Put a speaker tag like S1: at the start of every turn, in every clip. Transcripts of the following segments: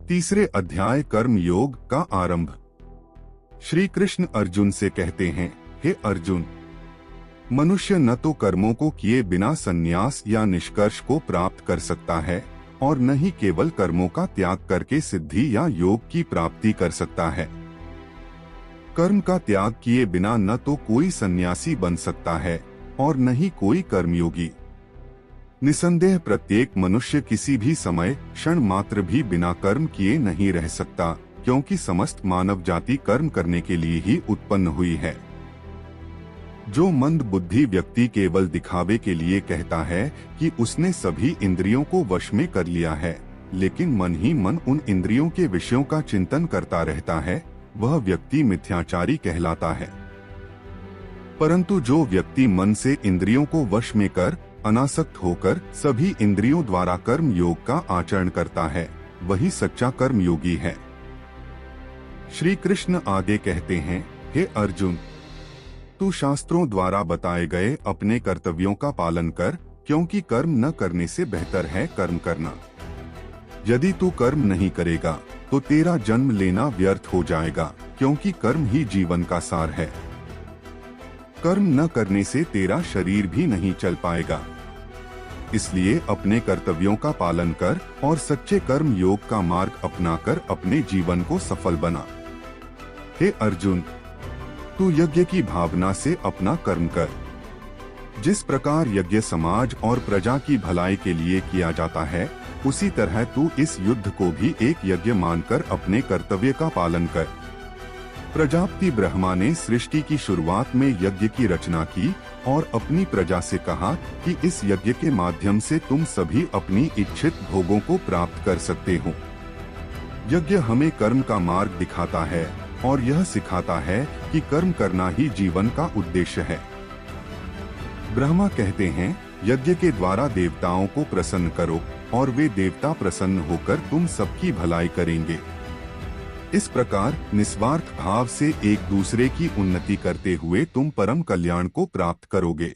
S1: तीसरे अध्याय कर्म योग का आरंभ। श्री कृष्ण अर्जुन से कहते हैं, हे अर्जुन, मनुष्य न तो कर्मों को किए बिना संन्यास या निष्कर्ष को प्राप्त कर सकता है और न ही केवल कर्मों का त्याग करके सिद्धि या योग की प्राप्ति कर सकता है। कर्म का त्याग किए बिना न तो कोई सन्यासी बन सकता है और न ही कोई कर्मयोगी। निसंदेह प्रत्येक मनुष्य किसी भी समय क्षण मात्र भी बिना कर्म किए नहीं रह सकता, क्योंकि समस्त मानव जाति कर्म करने के लिए ही उत्पन्न हुई है। जो मंद बुद्धि व्यक्ति केवल दिखावे के लिए कहता है कि उसने सभी इंद्रियों को वश में कर लिया है, लेकिन मन ही मन उन इंद्रियों के विषयों का चिंतन करता रहता है, वह व्यक्ति मिथ्याचारी कहलाता है। परंतु जो व्यक्ति मन से इंद्रियों को वश में कर अनासक्त होकर सभी इंद्रियों द्वारा कर्म योग का आचरण करता है, वही सच्चा कर्म योगी है। श्री कृष्ण आगे कहते हैं, हे अर्जुन, तू शास्त्रों द्वारा बताए गए अपने कर्तव्यों का पालन कर, क्योंकि कर्म न करने से बेहतर है कर्म करना। यदि तू कर्म नहीं करेगा तो तेरा जन्म लेना व्यर्थ हो जाएगा, क्योंकि कर्म ही जीवन का सार है। कर्म न करने से तेरा शरीर भी नहीं चल पाएगा। इसलिए अपने कर्तव्यों का पालन कर और सच्चे कर्म योग का मार्ग अपनाकर अपने जीवन को सफल बना। हे अर्जुन, तू यज्ञ की भावना से अपना कर्म कर। जिस प्रकार यज्ञ समाज और प्रजा की भलाई के लिए किया जाता है, उसी तरह तू इस युद्ध को भी एक यज्ञ मानकर अपने कर्तव्य का पालन कर। प्रजापति ब्रह्मा ने सृष्टि की शुरुआत में यज्ञ की रचना की और अपनी प्रजा से कहा कि इस यज्ञ के माध्यम से तुम सभी अपनी इच्छित भोगों को प्राप्त कर सकते हो। यज्ञ हमें कर्म का मार्ग दिखाता है और यह सिखाता है कि कर्म करना ही जीवन का उद्देश्य है। ब्रह्मा कहते हैं, यज्ञ के द्वारा देवताओं को प्रसन्न करो और वे देवता प्रसन्न होकर तुम सबकी भलाई करेंगे। इस प्रकार निस्वार्थ भाव से एक दूसरे की उन्नति करते हुए तुम परम कल्याण को प्राप्त करोगे।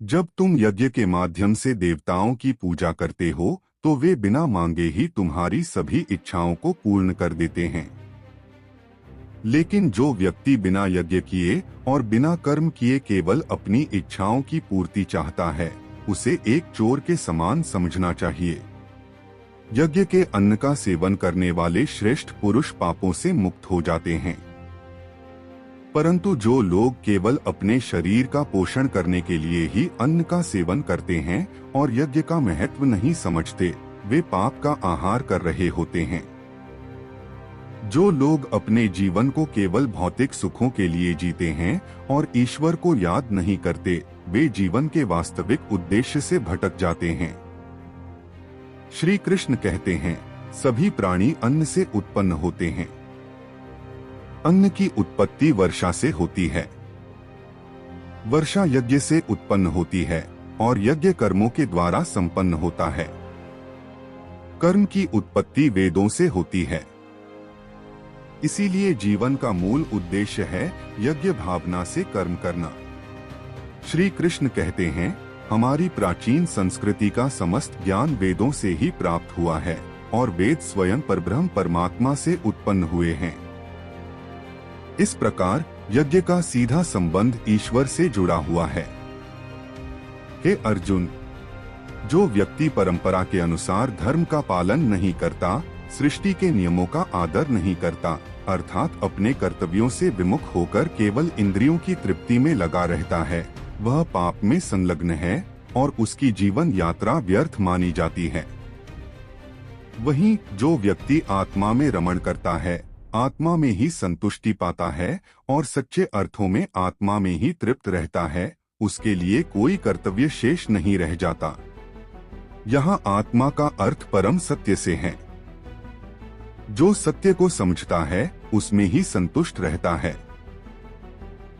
S1: जब तुम यज्ञ के माध्यम से देवताओं की पूजा करते हो तो वे बिना मांगे ही तुम्हारी सभी इच्छाओं को पूर्ण कर देते हैं। लेकिन जो व्यक्ति बिना यज्ञ किए और बिना कर्म किए केवल अपनी इच्छाओं की पूर्ति चाहता है, उसे एक चोर के समान समझना चाहिए। यज्ञ के अन्न का सेवन करने वाले श्रेष्ठ पुरुष पापों से मुक्त हो जाते हैं। परंतु जो लोग केवल अपने शरीर का पोषण करने के लिए ही अन्न का सेवन करते हैं और यज्ञ का महत्व नहीं समझते, वे पाप का आहार कर रहे होते हैं। जो लोग अपने जीवन को केवल भौतिक सुखों के लिए जीते हैं और ईश्वर को याद नहीं करते, वे जीवन के वास्तविक उद्देश्य से भटक जाते हैं। श्री कृष्ण कहते हैं, सभी प्राणी अन्न से उत्पन्न होते हैं। अन्न की उत्पत्ति वर्षा से होती है। वर्षा यज्ञ से उत्पन्न होती है और यज्ञ कर्मों के द्वारा संपन्न होता है। कर्म की उत्पत्ति वेदों से होती है। इसीलिए जीवन का मूल उद्देश्य है यज्ञ भावना से कर्म करना। श्री कृष्ण कहते हैं, हमारी प्राचीन संस्कृति का समस्त ज्ञान वेदों से ही प्राप्त हुआ है और वेद स्वयं परब्रह्म परमात्मा से उत्पन्न हुए हैं। इस प्रकार यज्ञ का सीधा संबंध ईश्वर से जुड़ा हुआ है। हे अर्जुन, जो व्यक्ति परंपरा के अनुसार धर्म का पालन नहीं करता, सृष्टि के नियमों का आदर नहीं करता, अर्थात अपने कर्तव्यों से विमुख होकर केवल इंद्रियों की तृप्ति में लगा रहता है, वह पाप में संलग्न है और उसकी जीवन यात्रा व्यर्थ मानी जाती है। वहीं जो व्यक्ति आत्मा में रमण करता है, आत्मा में ही संतुष्टि पाता है और सच्चे अर्थों में आत्मा में ही तृप्त रहता है, उसके लिए कोई कर्तव्य शेष नहीं रह जाता। यहाँ आत्मा का अर्थ परम सत्य से है। जो सत्य को समझता है उसमें ही संतुष्ट रहता है।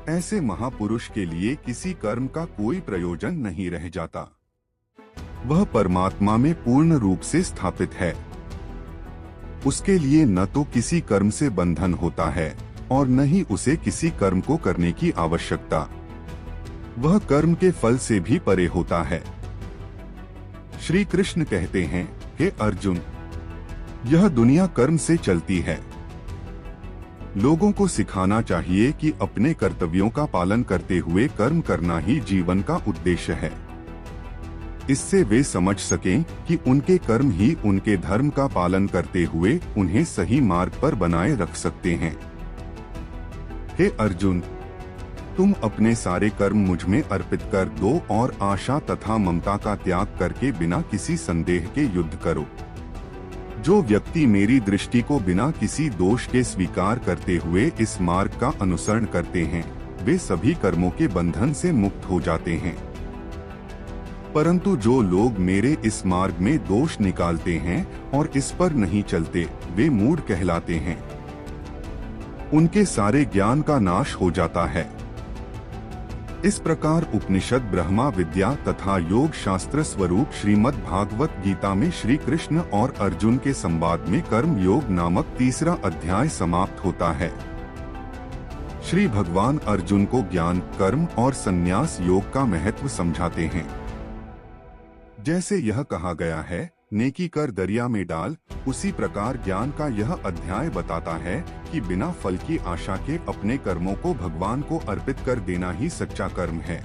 S1: ऐसे महापुरुष के लिए किसी कर्म का कोई प्रयोजन नहीं रह जाता। वह परमात्मा में पूर्ण रूप से स्थापित है। उसके लिए न तो किसी कर्म से बंधन होता है और न ही उसे किसी कर्म को करने की आवश्यकता। वह कर्म के फल से भी परे होता है। श्री कृष्ण कहते हैं, हे अर्जुन, यह दुनिया कर्म से चलती है। लोगों को सिखाना चाहिए कि अपने कर्तव्यों का पालन करते हुए कर्म करना ही जीवन का उद्देश्य है। इससे वे समझ सकें कि उनके कर्म ही उनके धर्म का पालन करते हुए उन्हें सही मार्ग पर बनाए रख सकते हैं। हे अर्जुन, तुम अपने सारे कर्म मुझ में अर्पित कर दो और आशा तथा ममता का त्याग करके बिना किसी संदेह के युद्ध करो। जो व्यक्ति मेरी दृष्टि को बिना किसी दोष के स्वीकार करते हुए इस मार्ग का अनुसरण करते हैं, वे सभी कर्मों के बंधन से मुक्त हो जाते हैं। परंतु जो लोग मेरे इस मार्ग में दोष निकालते हैं और इस पर नहीं चलते, वे मूढ़ कहलाते हैं। उनके सारे ज्ञान का नाश हो जाता है। इस प्रकार उपनिषद, ब्रह्मा विद्या तथा योग शास्त्र स्वरूप श्रीमद् भागवत गीता में श्री कृष्ण और अर्जुन के संवाद में कर्म योग नामक तीसरा अध्याय समाप्त होता है। श्री भगवान अर्जुन को ज्ञान, कर्म और संन्यास योग का महत्व समझाते हैं। जैसे यह कहा गया है, नेकी कर दरिया में डाल, उसी प्रकार ज्ञान का यह अध्याय बताता है कि बिना फल की आशा के अपने कर्मों को भगवान को अर्पित कर देना ही सच्चा कर्म है।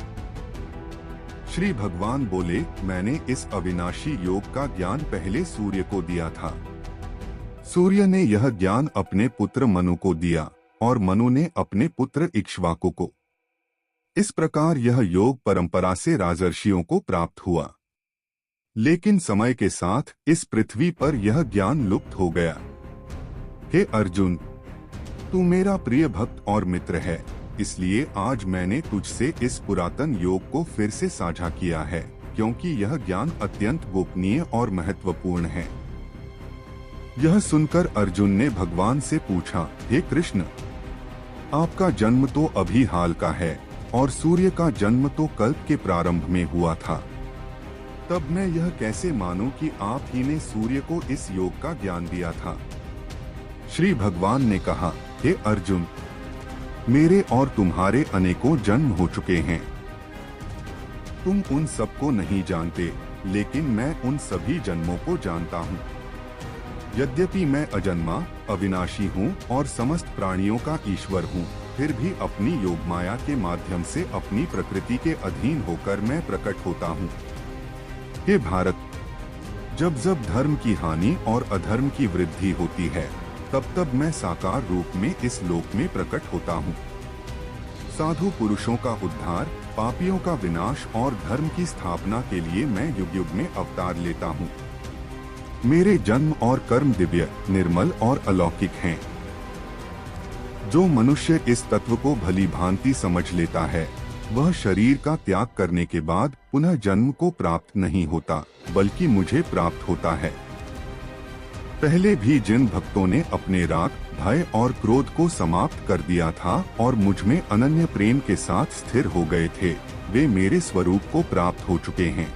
S1: श्री भगवान बोले, मैंने इस अविनाशी योग का ज्ञान पहले सूर्य को दिया था। सूर्य ने यह ज्ञान अपने पुत्र मनु को दिया और मनु ने अपने पुत्र इक्ष्वाकु को। इस प्रकार यह योग परंपरा से राजर्षियों को प्राप्त हुआ। लेकिन समय के साथ इस पृथ्वी पर यह ज्ञान लुप्त हो गया। हे अर्जुन, तू मेरा प्रिय भक्त और मित्र है, इसलिए आज मैंने तुझसे इस पुरातन योग को फिर से साझा किया है, क्योंकि यह ज्ञान अत्यंत गोपनीय और महत्वपूर्ण है। यह सुनकर अर्जुन ने भगवान से पूछा, हे कृष्ण, आपका जन्म तो अभी हाल का है और सूर्य का जन्म तो कल्प के प्रारंभ में हुआ था। तब मैं यह कैसे मानूं कि आप ही ने सूर्य को इस योग का ज्ञान दिया था? श्री भगवान ने कहा, हे अर्जुन, मेरे और तुम्हारे अनेकों जन्म हो चुके हैं। तुम उन सबको नहीं जानते, लेकिन मैं उन सभी जन्मों को जानता हूँ। यद्यपि मैं अजन्मा, अविनाशी हूँ और समस्त प्राणियों का ईश्वर हूँ, फिर भी अपनी योग माया के माध्यम से अपनी प्रकृति के अधीन होकर मैं प्रकट होता हूँ। हे भारत, जब जब धर्म की हानि और अधर्म की वृद्धि होती है, तब तब मैं साकार रूप में इस लोक में प्रकट होता हूँ। साधु पुरुषों का उद्धार, पापियों का विनाश और धर्म की स्थापना के लिए मैं युग युग में अवतार लेता हूँ। मेरे जन्म और कर्म दिव्य, निर्मल और अलौकिक हैं। जो मनुष्य इस तत्व को भली भांति समझ लेता है, वह शरीर का त्याग करने के बाद पुनः जन्म को प्राप्त नहीं होता, बल्कि मुझे प्राप्त होता है। पहले भी जिन भक्तों ने अपने राग, भय और क्रोध को समाप्त कर दिया था और मुझ में अनन्य प्रेम के साथ स्थिर हो गए थे, वे मेरे स्वरूप को प्राप्त हो चुके हैं।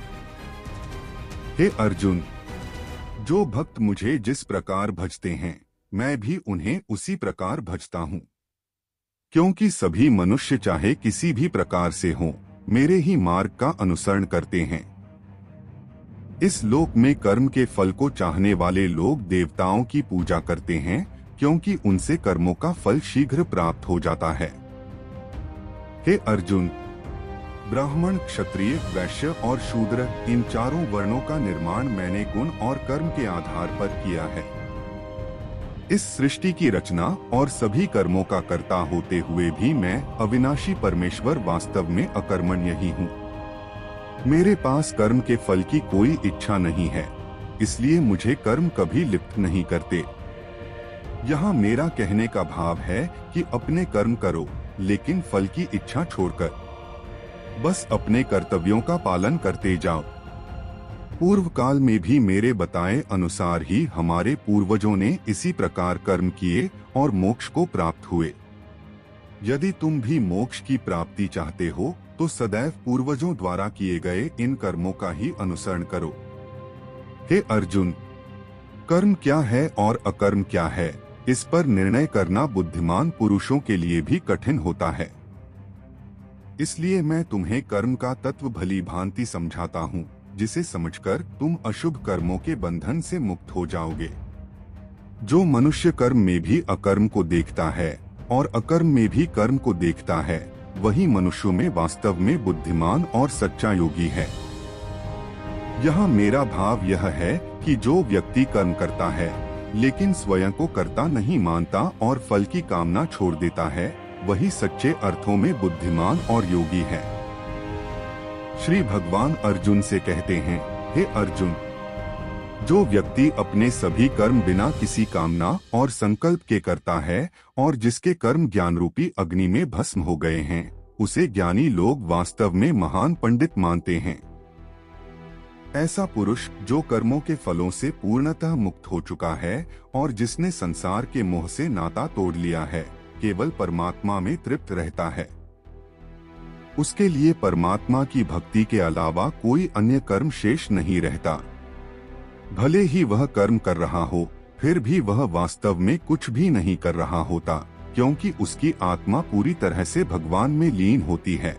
S1: हे अर्जुन, जो भक्त मुझे जिस प्रकार भजते हैं, मैं भी उन्हें उसी प्रकार भजता हूँ। क्योंकि सभी मनुष्य चाहे किसी भी प्रकार से हों, मेरे ही मार्ग का अनुसरण करते हैं। इस लोक में कर्म के फल को चाहने वाले लोग देवताओं की पूजा करते हैं, क्योंकि उनसे कर्मों का फल शीघ्र प्राप्त हो जाता है। हे अर्जुन, ब्राह्मण, क्षत्रिय, वैश्य और शूद्र, इन चारों वर्णों का निर्माण मैंने गुण और कर्म के आधार पर किया है। इस सृष्टि की रचना और सभी कर्मों का कर्ता होते हुए भी मैं अविनाशी परमेश्वर वास्तव में अकर्मण्य ही हूँ। मेरे पास कर्म के फल की कोई इच्छा नहीं है, इसलिए मुझे कर्म कभी लिप्त नहीं करते। यहाँ मेरा कहने का भाव है कि अपने कर्म करो, लेकिन फल की इच्छा छोड़कर बस अपने कर्तव्यों का पालन करते जाओ। पूर्व काल में भी मेरे बताए अनुसार ही हमारे पूर्वजों ने इसी प्रकार कर्म किए और मोक्ष को प्राप्त हुए। यदि तुम भी मोक्ष की प्राप्ति चाहते हो, तो सदैव पूर्वजों द्वारा किए गए इन कर्मों का ही अनुसरण करो। हे अर्जुन, कर्म क्या है और अकर्म क्या है, इस पर निर्णय करना बुद्धिमान पुरुषों के लिए भी कठिन होता है। इसलिए मैं तुम्हें कर्म का तत्व भली भांति समझाता हूँ, जिसे समझकर तुम अशुभ कर्मों के बंधन से मुक्त हो जाओगे। जो मनुष्य कर्म में भी अकर्म को देखता है और अकर्म में भी कर्म को देखता है, वही मनुष्यों में वास्तव में बुद्धिमान और सच्चा योगी है। यहाँ मेरा भाव यह है कि जो व्यक्ति कर्म करता है लेकिन स्वयं को कर्ता नहीं मानता और फल की कामना छोड़ देता है, वही सच्चे अर्थों में बुद्धिमान और योगी है। श्री भगवान अर्जुन से कहते हैं, हे अर्जुन, जो व्यक्ति अपने सभी कर्म बिना किसी कामना और संकल्प के करता है और जिसके कर्म ज्ञान रूपी अग्नि में भस्म हो गए हैं, उसे ज्ञानी लोग वास्तव में महान पंडित मानते हैं। ऐसा पुरुष जो कर्मों के फलों से पूर्णतः मुक्त हो चुका है और जिसने संसार के मोह से नाता तोड़ लिया है, केवल परमात्मा में तृप्त रहता है। उसके लिए परमात्मा की भक्ति के अलावा कोई अन्य कर्म शेष नहीं रहता। भले ही वह कर्म कर रहा हो, फिर भी वह वास्तव में कुछ भी नहीं कर रहा होता, क्योंकि उसकी आत्मा पूरी तरह से भगवान में लीन होती है।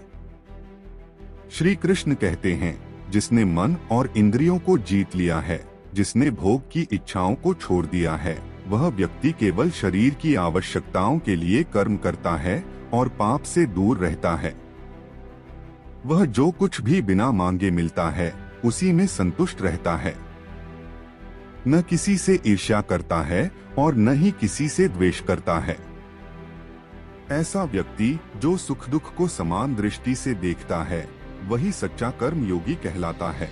S1: श्री कृष्ण कहते हैं, जिसने मन और इंद्रियों को जीत लिया है, जिसने भोग की इच्छाओं को छोड़ दिया है, वह व्यक्ति केवल शरीर की आवश्यकताओं के लिए कर्म करता है और पाप से दूर रहता है। वह जो कुछ भी बिना मांगे मिलता है, उसी में संतुष्ट रहता है। न किसी से ईर्ष्या करता है और न ही किसी से द्वेष करता है। ऐसा व्यक्ति जो सुख दुख को समान दृष्टि से देखता है, वही सच्चा कर्म योगी कहलाता है।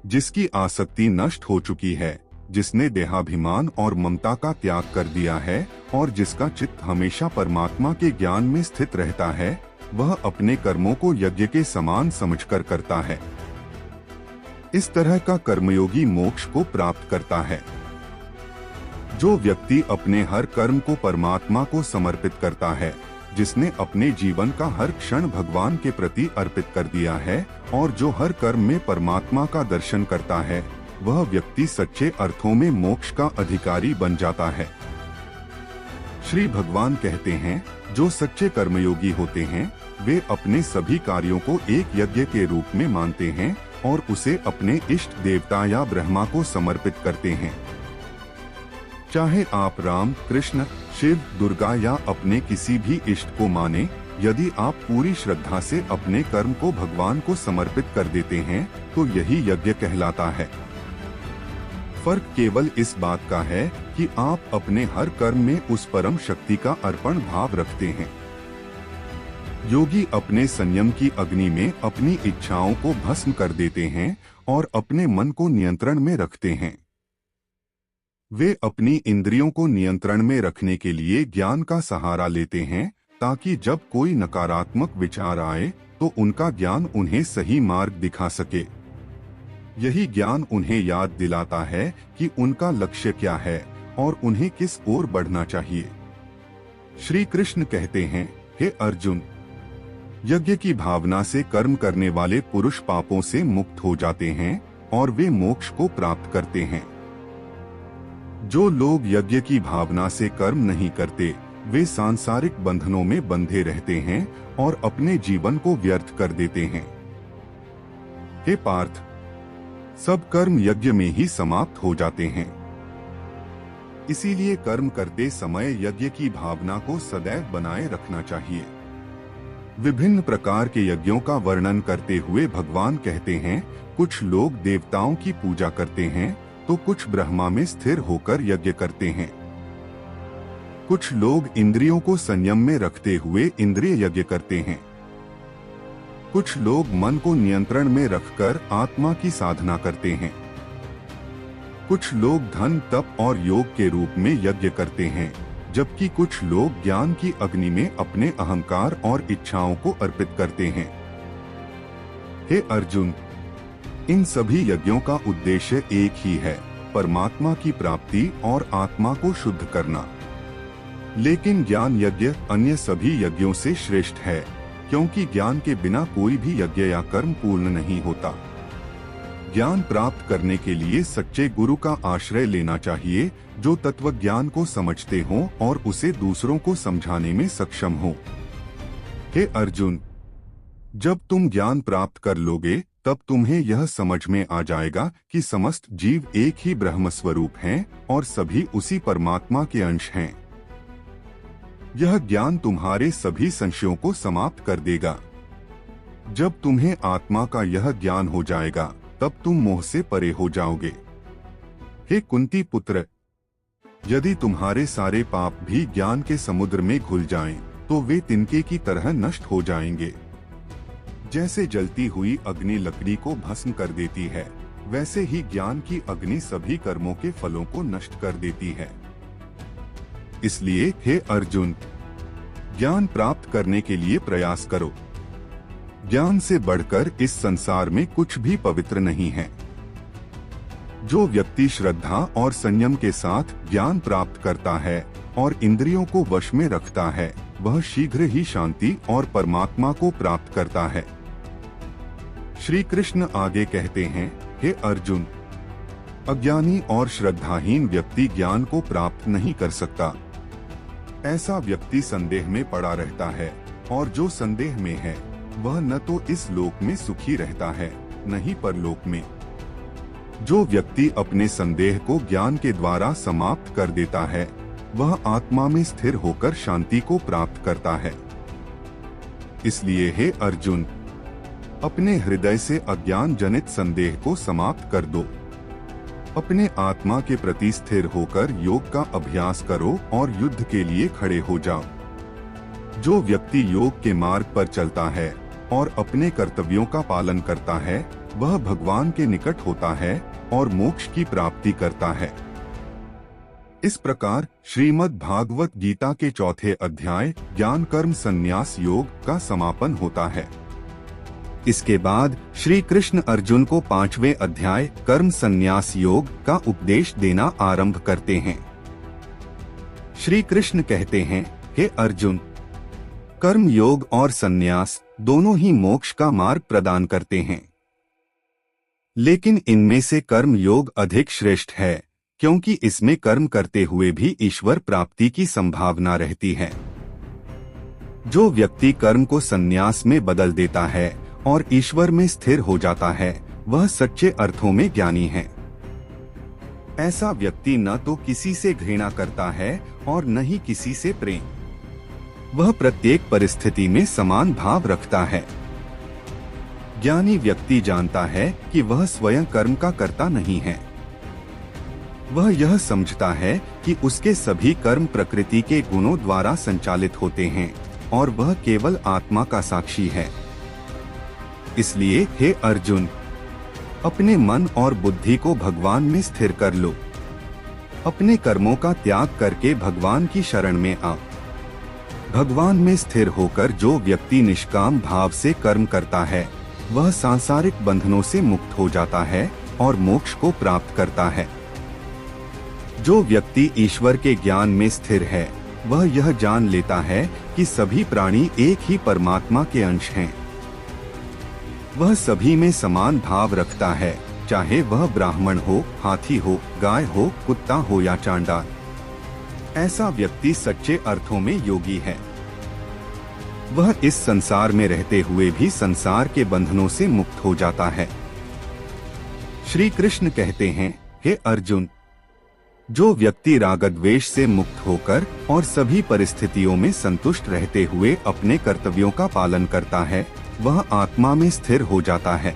S1: जिसकी आसक्ति नष्ट हो चुकी है, जिसने देहाभिमान और ममता का त्याग कर दिया है और जिसका चित्त हमेशा परमात्मा के ज्ञान में स्थित रहता है, वह अपने कर्मों को यज्ञ के समान समझकर करता है। इस तरह का कर्मयोगी मोक्ष को प्राप्त करता है। जो व्यक्ति अपने हर कर्म को परमात्मा को समर्पित करता है, जिसने अपने जीवन का हर क्षण भगवान के प्रति अर्पित कर दिया है और जो हर कर्म में परमात्मा का दर्शन करता है, वह व्यक्ति सच्चे अर्थों में मोक्ष का अधिकारी बन जाता है। श्री भगवान कहते हैं, जो सच्चे कर्मयोगी होते हैं, वे अपने सभी कार्यों को एक यज्ञ के रूप में मानते हैं और उसे अपने इष्ट देवता या ब्रह्मा को समर्पित करते हैं। चाहे आप राम, कृष्ण, शिव, दुर्गा या अपने किसी भी इष्ट को माने, यदि आप पूरी श्रद्धा से अपने कर्म को भगवान को समर्पित कर देते हैं, तो यही यज्ञ कहलाता है। फर्क केवल इस बात का है कि आप अपने हर कर्म में उस परम शक्ति का अर्पण भाव रखते हैं। योगी अपने संयम की अग्नि में अपनी इच्छाओं को भस्म कर देते हैं और अपने मन को नियंत्रण में रखते हैं। वे अपनी इंद्रियों को नियंत्रण में रखने के लिए ज्ञान का सहारा लेते हैं, ताकि जब कोई नकारात्मक विचार आए तो उनका ज्ञान उन्हें सही मार्ग दिखा सके। यही ज्ञान उन्हें याद दिलाता है कि उनका लक्ष्य क्या है और उन्हें किस ओर बढ़ना चाहिए। श्री कृष्ण कहते हैं, हे अर्जुन, यज्ञ की भावना से कर्म करने वाले पुरुष पापों से मुक्त हो जाते हैं और वे मोक्ष को प्राप्त करते हैं। जो लोग यज्ञ की भावना से कर्म नहीं करते, वे सांसारिक बंधनों में बंधे रहते हैं और अपने जीवन को व्यर्थ कर देते हैं। हे पार्थ, सब कर्म यज्ञ में ही समाप्त हो जाते हैं। इसीलिए कर्म करते समय यज्ञ की भावना को सदैव बनाए रखना चाहिए। विभिन्न प्रकार के यज्ञों का वर्णन करते हुए भगवान कहते हैं, कुछ लोग देवताओं की पूजा करते हैं तो कुछ ब्रह्मा में स्थिर होकर यज्ञ करते हैं। कुछ लोग इंद्रियों को संयम में रखते हुए इंद्रिय यज्ञ करते हैं। कुछ लोग मन को नियंत्रण में रखकर आत्मा की साधना करते हैं। कुछ लोग धन, तप और योग के रूप में यज्ञ करते हैं, जबकि कुछ लोग ज्ञान की अग्नि में अपने अहंकार और इच्छाओं को अर्पित करते हैं। हे अर्जुन, इन सभी यज्ञों का उद्देश्य एक ही है, परमात्मा की प्राप्ति और आत्मा को शुद्ध करना। लेकिन ज्ञान यज्ञ अन्य सभी यज्ञों से श्रेष्ठ है, क्योंकि ज्ञान के बिना कोई भी यज्ञ या कर्म पूर्ण नहीं होता। ज्ञान प्राप्त करने के लिए सच्चे गुरु का आश्रय लेना चाहिए, जो तत्व ज्ञान को समझते हों और उसे दूसरों को समझाने में सक्षम हो। हे अर्जुन, जब तुम ज्ञान प्राप्त कर लोगे तब तुम्हें यह समझ में आ जाएगा कि समस्त जीव एक ही ब्रह्म स्वरूप हैं और सभी उसी परमात्मा के अंश हैं। यह ज्ञान तुम्हारे सभी संशयों को समाप्त कर देगा। जब तुम्हें आत्मा का यह ज्ञान हो जाएगा तब तुम मोह से परे हो जाओगे। हे कुंती पुत्र, यदि तुम्हारे सारे पाप भी ज्ञान के समुद्र में घुल जाएं, तो वे तिनके की तरह नष्ट हो जाएंगे। जैसे जलती हुई अग्नि लकड़ी को भस्म कर देती है, वैसे ही ज्ञान की अग्नि सभी कर्मों के फलों को नष्ट कर देती है। इसलिए हे अर्जुन, ज्ञान प्राप्त करने के लिए प्रयास करो। ज्ञान से बढ़कर इस संसार में कुछ भी पवित्र नहीं है। जो व्यक्ति श्रद्धा और संयम के साथ ज्ञान प्राप्त करता है और इंद्रियों को वश में रखता है, वह शीघ्र ही शांति और परमात्मा को प्राप्त करता है। श्री कृष्ण आगे कहते हैं, हे अर्जुन, अज्ञानी और श्रद्धाहीन व्यक्ति ज्ञान को प्राप्त नहीं कर सकता। ऐसा व्यक्ति संदेह में पड़ा रहता है, और जो संदेह में है वह न तो इस लोक में सुखी रहता है, न ही परलोक में। जो व्यक्ति अपने संदेह को ज्ञान के द्वारा समाप्त कर देता है, वह आत्मा में स्थिर होकर शांति को प्राप्त करता है। इसलिए हे अर्जुन, अपने हृदय से अज्ञान जनित संदेह को समाप्त कर दो। अपने आत्मा के प्रति स्थिर होकर योग का अभ्यास करो और युद्ध के लिए खड़े हो जाओ। जो व्यक्ति योग के मार्ग पर चलता है और अपने कर्तव्यों का पालन करता है, वह भगवान के निकट होता है और मोक्ष की प्राप्ति करता है। इस प्रकार श्रीमद् भागवत गीता के चौथे अध्याय ज्ञान कर्म संन्यास योग का समापन होता है। इसके बाद श्री कृष्ण अर्जुन को 5वें अध्याय कर्म संन्यास योग का उपदेश देना आरंभ करते हैं। श्री कृष्ण कहते हैं, हे अर्जुन, कर्म योग और संन्यास दोनों ही मोक्ष का मार्ग प्रदान करते हैं, लेकिन इनमें से कर्म योग अधिक श्रेष्ठ है, क्योंकि इसमें कर्म करते हुए भी ईश्वर प्राप्ति की संभावना रहती है। जो व्यक्ति कर्म को संन्यास में बदल देता है और ईश्वर में स्थिर हो जाता है, वह सच्चे अर्थों में ज्ञानी है। ऐसा व्यक्ति न तो किसी से घृणा करता है और न ही किसी से प्रेम। वह प्रत्येक परिस्थिति में समान भाव रखता है। ज्ञानी व्यक्ति जानता है कि वह स्वयं कर्म का कर्ता नहीं है। वह यह समझता है कि उसके सभी कर्म प्रकृति के गुणों द्वारा संचालित होते हैं और वह केवल आत्मा का साक्षी है। इसलिए हे अर्जुन, अपने मन और बुद्धि को भगवान में स्थिर कर लो। अपने कर्मों का त्याग करके भगवान की शरण में आओ। भगवान में स्थिर होकर जो व्यक्ति निष्काम भाव से कर्म करता है, वह सांसारिक बंधनों से मुक्त हो जाता है और मोक्ष को प्राप्त करता है। जो व्यक्ति ईश्वर के ज्ञान में स्थिर है, वह यह जान लेता है कि सभी प्राणी एक ही परमात्मा के अंश हैं। वह सभी में समान भाव रखता है, चाहे वह ब्राह्मण हो, हाथी हो, गाय हो, कुत्ता हो या चांडाल। ऐसा व्यक्ति सच्चे अर्थों में योगी है। वह इस संसार में रहते हुए भी संसार के बंधनों से मुक्त हो जाता है। श्री कृष्ण कहते हैं, हे अर्जुन, जो व्यक्ति रागद्वेष से मुक्त होकर और सभी परिस्थितियों में संतुष्ट रहते हुए अपने कर्तव्यों का पालन करता है, वह आत्मा में स्थिर हो जाता है।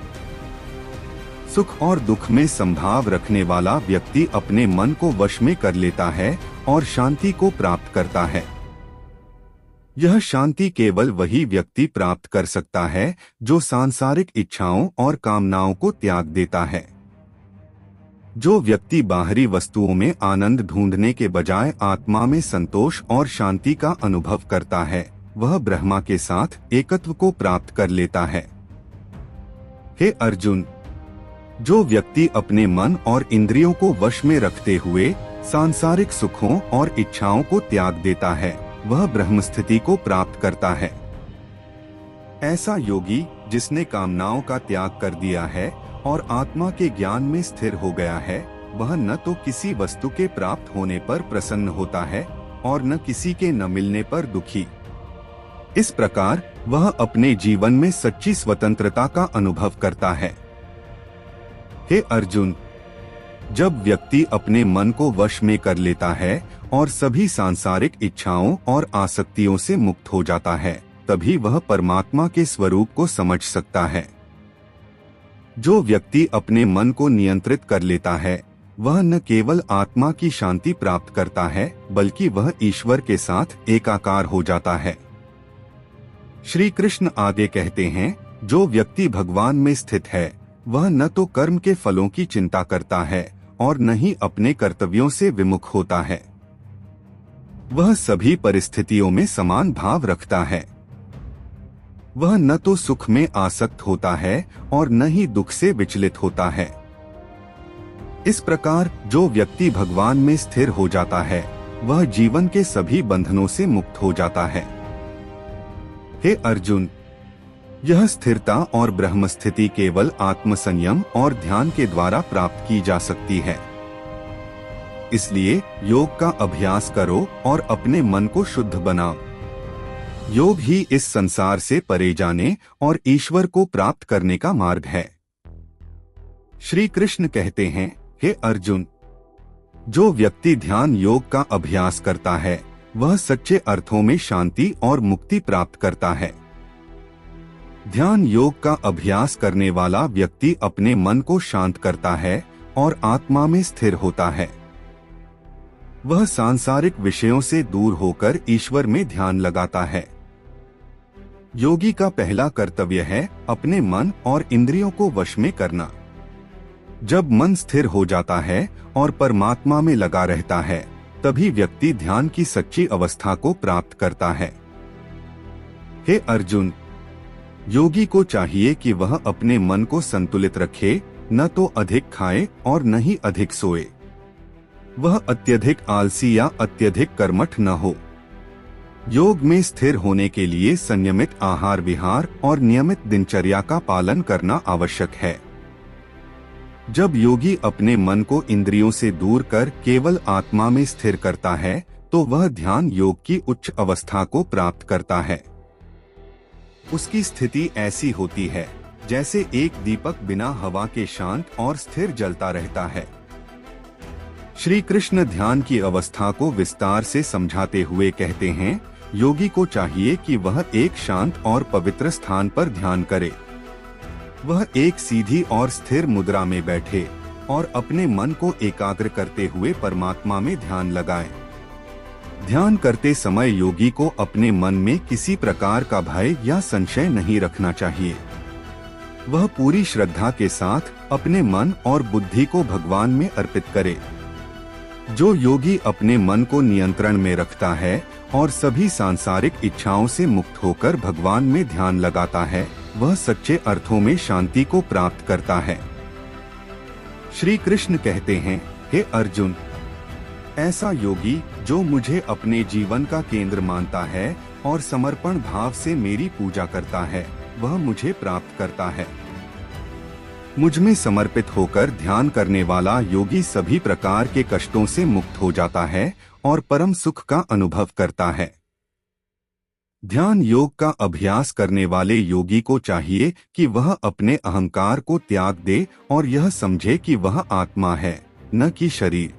S1: सुख और दुख में संभाव रखने वाला व्यक्ति अपने मन को वश में कर लेता है और शांति को प्राप्त करता है। यह शांति केवल वही व्यक्ति प्राप्त कर सकता है जो सांसारिक इच्छाओं और कामनाओं को त्याग देता है। जो व्यक्ति बाहरी वस्तुओं में आनंद ढूंढने के बजाय आत्मा में संतोष और शांति का अनुभव करता है, वह ब्रह्मा के साथ एकत्व को प्राप्त कर लेता है। हे अर्जुन, जो व्यक्ति अपने मन और इंद्रियों को वश में रखते हुए सांसारिक सुखों और इच्छाओं को त्याग देता है, वह ब्रह्म स्थिति को प्राप्त करता है। ऐसा योगी जिसने कामनाओं का त्याग कर दिया है और आत्मा के ज्ञान में स्थिर हो गया है, वह न तो किसी वस्तु के प्राप्त होने पर प्रसन्न होता है और न किसी के न मिलने पर दुखी। इस प्रकार वह अपने जीवन में सच्ची स्वतंत्रता का अनुभव करता है। हे अर्जुन, जब व्यक्ति अपने मन को वश में कर लेता है और सभी सांसारिक इच्छाओं और आसक्तियों से मुक्त हो जाता है, तभी वह परमात्मा के स्वरूप को समझ सकता है। जो व्यक्ति अपने मन को नियंत्रित कर लेता है, वह न केवल आत्मा की शांति प्राप्त करता है, बल्कि वह ईश्वर के साथ एकाकार हो जाता है। श्री कृष्ण आगे कहते हैं, जो व्यक्ति भगवान में स्थित है, वह न तो कर्म के फलों की चिंता करता है और न ही अपने कर्तव्यों से विमुख होता है। वह सभी परिस्थितियों में समान भाव रखता है। वह न तो सुख में आसक्त होता है और न ही दुख से विचलित होता है। इस प्रकार जो व्यक्ति भगवान में स्थिर हो जाता है, वह जीवन के सभी बंधनों से मुक्त हो जाता है। हे अर्जुन, यह स्थिरता और ब्रह्म स्थिति केवल आत्मसंयम और ध्यान के द्वारा प्राप्त की जा सकती है। इसलिए योग का अभ्यास करो और अपने मन को शुद्ध बनाओ। योग ही इस संसार से परे जाने और ईश्वर को प्राप्त करने का मार्ग है। श्री कृष्ण कहते हैं, हे अर्जुन, जो व्यक्ति ध्यान योग का अभ्यास करता है, वह सच्चे अर्थों में शांति और मुक्ति प्राप्त करता है। ध्यान योग का अभ्यास करने वाला व्यक्ति अपने मन को शांत करता है और आत्मा में स्थिर होता है। वह सांसारिक विषयों से दूर होकर ईश्वर में ध्यान लगाता है। योगी का पहला कर्तव्य है अपने मन और इंद्रियों को वश में करना। जब मन स्थिर हो जाता है और परमात्मा में लगा रहता है, तभी व्यक्ति ध्यान की सच्ची अवस्था को प्राप्त करता है। हे अर्जुन, योगी को चाहिए कि वह अपने मन को संतुलित रखे, न तो अधिक खाए और न ही अधिक सोए। वह अत्यधिक आलसी या अत्यधिक कर्मठ न हो। योग में स्थिर होने के लिए संयमित आहार विहार और नियमित दिनचर्या का पालन करना आवश्यक है। जब योगी अपने मन को इंद्रियों से दूर कर केवल आत्मा में स्थिर करता है, तो वह ध्यान योग की उच्च अवस्था को प्राप्त करता है। उसकी स्थिति ऐसी होती है जैसे एक दीपक बिना हवा के शांत और स्थिर जलता रहता है। श्री कृष्ण ध्यान की अवस्था को विस्तार से समझाते हुए कहते हैं, योगी को चाहिए कि वह एक शांत और पवित्र स्थान पर ध्यान करे। वह एक सीधी और स्थिर मुद्रा में बैठे और अपने मन को एकाग्र करते हुए परमात्मा में ध्यान लगाए। ध्यान करते समय योगी को अपने मन में किसी प्रकार का भय या संशय नहीं रखना चाहिए। वह पूरी श्रद्धा के साथ अपने मन और बुद्धि को भगवान में अर्पित करे। जो योगी अपने मन को नियंत्रण में रखता है और सभी सांसारिक इच्छाओं से मुक्त होकर भगवान में ध्यान लगाता है, वह सच्चे अर्थों में शांति को प्राप्त करता है। श्री कृष्ण कहते हैं, हे अर्जुन, ऐसा योगी जो मुझे अपने जीवन का केंद्र मानता है और समर्पण भाव से मेरी पूजा करता है, वह मुझे प्राप्त करता है। मुझ में समर्पित होकर ध्यान करने वाला योगी सभी प्रकार के कष्टों से मुक्त हो जाता है और परम सुख का अनुभव करता है। ध्यान योग का अभ्यास करने वाले योगी को चाहिए कि वह अपने अहंकार को त्याग दे और यह समझे कि वह आत्मा है, न कि शरीर।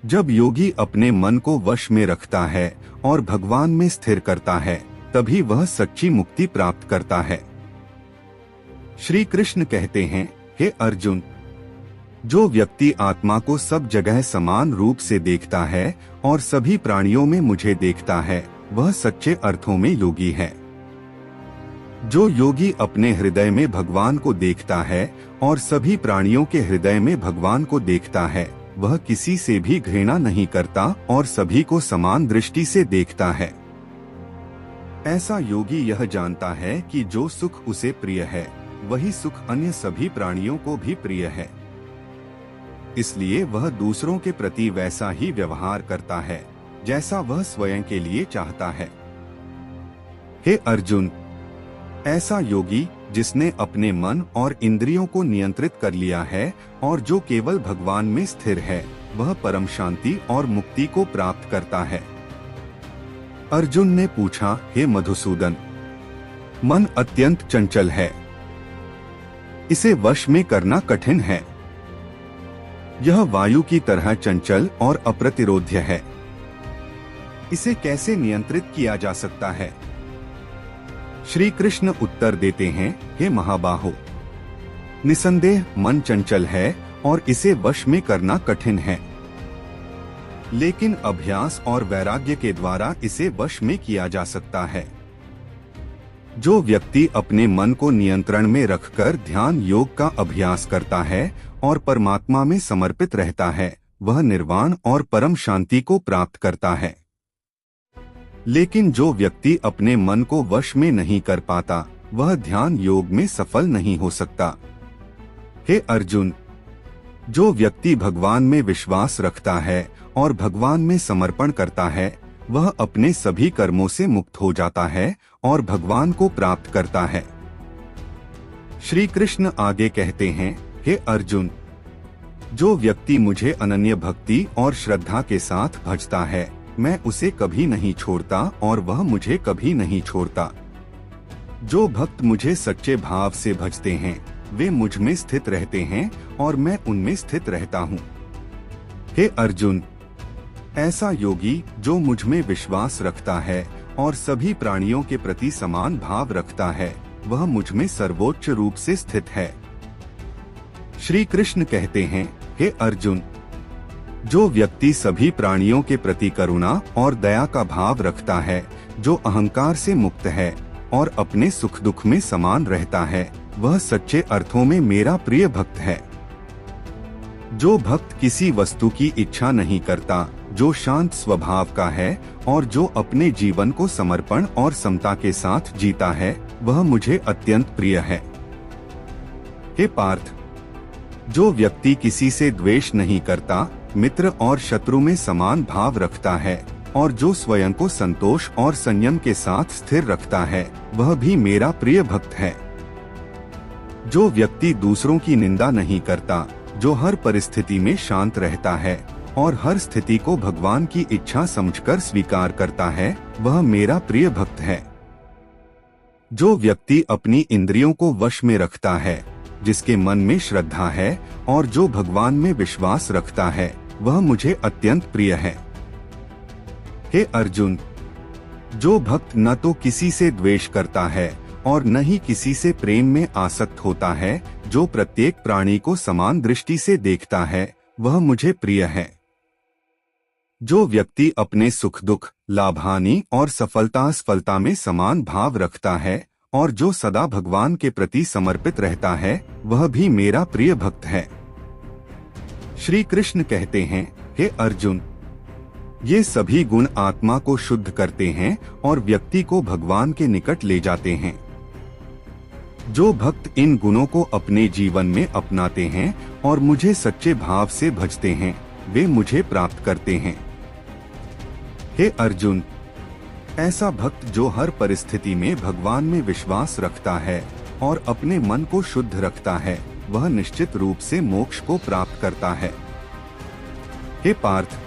S1: जब योगी अपने मन को वश में रखता है और भगवान में स्थिर करता है, तभी वह सच्ची मुक्ति प्राप्त करता है। श्री कृष्ण कहते हैं, हे अर्जुन, जो व्यक्ति आत्मा को सब जगह समान रूप से देखता है और सभी प्राणियों में मुझे देखता है, वह सच्चे अर्थों में योगी है। जो योगी अपने हृदय में भगवान को देखता है और सभी प्राणियों के हृदय में भगवान को देखता है, वह किसी से भी घृणा नहीं करता और सभी को समान दृष्टि से देखता है। ऐसा योगी यह जानता है कि जो सुख उसे प्रिय है, वही सुख अन्य सभी प्राणियों को भी प्रिय है। इसलिए वह दूसरों के प्रति वैसा ही व्यवहार करता है जैसा वह स्वयं के लिए चाहता है। हे अर्जुन, ऐसा योगी जिसने अपने मन और इंद्रियों को नियंत्रित कर लिया है और जो केवल भगवान में स्थिर है, वह परम शांति और मुक्ति को प्राप्त करता है। अर्जुन ने पूछा, हे मधुसूदन, मन अत्यंत चंचल है, इसे वश में करना कठिन है। यह वायु की तरह चंचल और अप्रतिरोध्य है। इसे कैसे नियंत्रित किया जा सकता है? श्री कृष्ण उत्तर देते हैं, हे महाबाहो, निसंदेह मन चंचल है और इसे वश में करना कठिन है, लेकिन अभ्यास और वैराग्य के द्वारा इसे वश में किया जा सकता है। जो व्यक्ति अपने मन को नियंत्रण में रखकर ध्यान योग का अभ्यास करता है और परमात्मा में समर्पित रहता है, वह निर्वाण और परम शांति को प्राप्त करता है। लेकिन जो व्यक्ति अपने मन को वश में नहीं कर पाता, वह ध्यान योग में सफल नहीं हो सकता। हे अर्जुन, जो व्यक्ति भगवान में विश्वास रखता है और भगवान में समर्पण करता है, वह अपने सभी कर्मों से मुक्त हो जाता है और भगवान को प्राप्त करता है। श्री कृष्ण आगे कहते हैं, हे अर्जुन, जो व्यक्ति मुझे अनन्य भक्ति और श्रद्धा के साथ भजता है, मैं उसे कभी नहीं छोड़ता और वह मुझे कभी नहीं छोड़ता। जो भक्त मुझे सच्चे भाव से भजते हैं, वे मुझ में स्थित रहते हैं और मैं उनमें स्थित रहता हूँ। हे अर्जुन, ऐसा योगी जो मुझ में विश्वास रखता है और सभी प्राणियों के प्रति समान भाव रखता है, वह मुझ में सर्वोच्च रूप से स्थित है। श्री कृष्ण कहते हैं, हे अर्जुन, जो व्यक्ति सभी प्राणियों के प्रति करुणा और दया का भाव रखता है, जो अहंकार से मुक्त है और अपने सुख दुख में समान रहता है, वह सच्चे अर्थों में मेरा प्रिय भक्त है। जो भक्त किसी वस्तु की इच्छा नहीं करता, जो शांत स्वभाव का है और जो अपने जीवन को समर्पण और समता के साथ जीता है, वह मुझे अत्यंत प्रिय है। हे पार्थ, जो व्यक्ति किसी से द्वेष नहीं करता, मित्र और शत्रु में समान भाव रखता है और जो स्वयं को संतोष और संयम के साथ स्थिर रखता है, वह भी मेरा प्रिय भक्त है। जो व्यक्ति दूसरों की निंदा नहीं करता, जो हर परिस्थिति में शांत रहता है और हर स्थिति को भगवान की इच्छा समझकर स्वीकार करता है, वह मेरा प्रिय भक्त है। जो व्यक्ति अपनी इंद्रियों को वश में रखता है, जिसके मन में श्रद्धा है और जो भगवान में विश्वास रखता है, वह मुझे अत्यंत प्रिय है। हे अर्जुन, जो भक्त न तो किसी से द्वेष करता है और न ही किसी से प्रेम में आसक्त होता है, जो प्रत्येक प्राणी को समान दृष्टि से देखता है, वह मुझे प्रिय है। जो व्यक्ति अपने सुख दुख, लाभ हानि और सफलता असफलता में समान भाव रखता है और जो सदा भगवान के प्रति समर्पित रहता है, वह भी मेरा प्रिय भक्त है। श्री कृष्ण कहते हैं, हे अर्जुन, ये सभी गुण आत्मा को शुद्ध करते हैं और व्यक्ति को भगवान के निकट ले जाते हैं। जो भक्त इन गुणों को अपने जीवन में अपनाते हैं और मुझे सच्चे भाव से भजते हैं, वे मुझे प्राप्त करते हैं। हे अर्जुन, ऐसा भक्त जो हर परिस्थिति में भगवान में विश्वास रखता है और अपने मन को शुद्ध रखता है, वह निश्चित रूप से मोक्ष को प्राप्त करता है। हे पार्थ,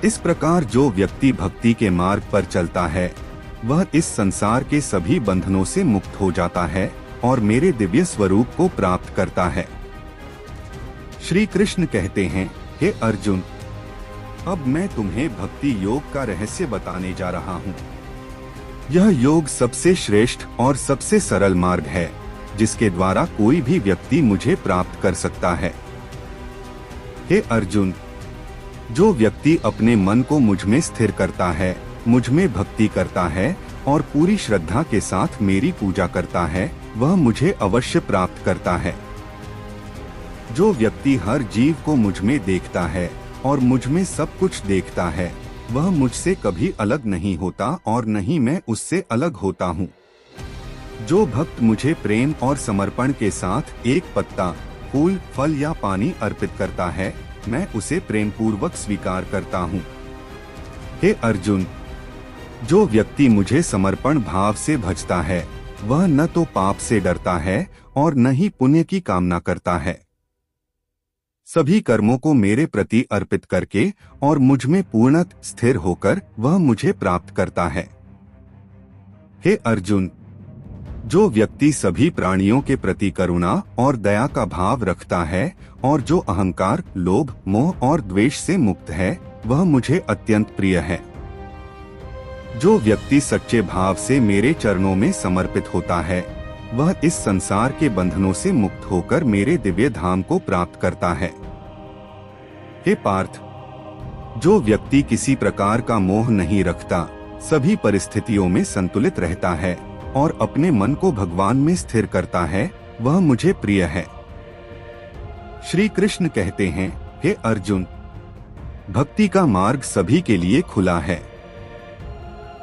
S1: इस प्रकार जो व्यक्ति भक्ति के मार्ग पर चलता है, वह इस संसार के सभी बंधनों से मुक्त हो जाता है और मेरे दिव्य स्वरूप को प्राप्त करता है। श्री कृष्ण कहते हैं, हे अर्जुन, अब मैं तुम्हें भक्ति योग का रहस्य बताने जा रहा हूँ। यह योग सबसे श्रेष्ठ और सबसे सरल मार्ग है, जिसके द्वारा कोई भी व्यक्ति मुझे प्राप्त कर सकता है। हे अर्जुन, जो व्यक्ति अपने मन को मुझ में स्थिर करता है, मुझ में भक्ति करता है और पूरी श्रद्धा के साथ मेरी पूजा करता है, वह मुझे अवश्य प्राप्त करता है। जो व्यक्ति हर जीव को मुझ में देखता है और मुझ में सब कुछ देखता है, वह मुझसे कभी अलग नहीं होता और न ही मैं उससे अलग होता हूँ। जो भक्त मुझे प्रेम और समर्पण के साथ एक पत्ता, फूल, फल या पानी अर्पित करता है, मैं उसे प्रेम पूर्वक स्वीकार करता हूँ। हे अर्जुन, जो व्यक्ति मुझे समर्पण भाव से भजता है, वह न तो पाप से डरता है और न ही पुण्य की कामना करता है। सभी कर्मों को मेरे प्रति अर्पित करके और मुझ में पूर्णतः स्थिर होकर वह मुझे प्राप्त करता है। हे अर्जुन, जो व्यक्ति सभी प्राणियों के प्रति करुणा और दया का भाव रखता है और जो अहंकार, लोभ, मोह और द्वेष से मुक्त है, वह मुझे अत्यंत प्रिय है। जो व्यक्ति सच्चे भाव से मेरे चरणों में समर्पित होता है, वह इस संसार के बंधनों से मुक्त होकर मेरे दिव्य धाम को प्राप्त करता है। हे पार्थ, जो व्यक्ति किसी प्रकार का मोह नहीं रखता, सभी परिस्थितियों में संतुलित रहता है और अपने मन को भगवान में स्थिर करता है, वह मुझे प्रिय है। श्री कृष्ण कहते हैं, हे अर्जुन, भक्ति का मार्ग सभी के लिए खुला है।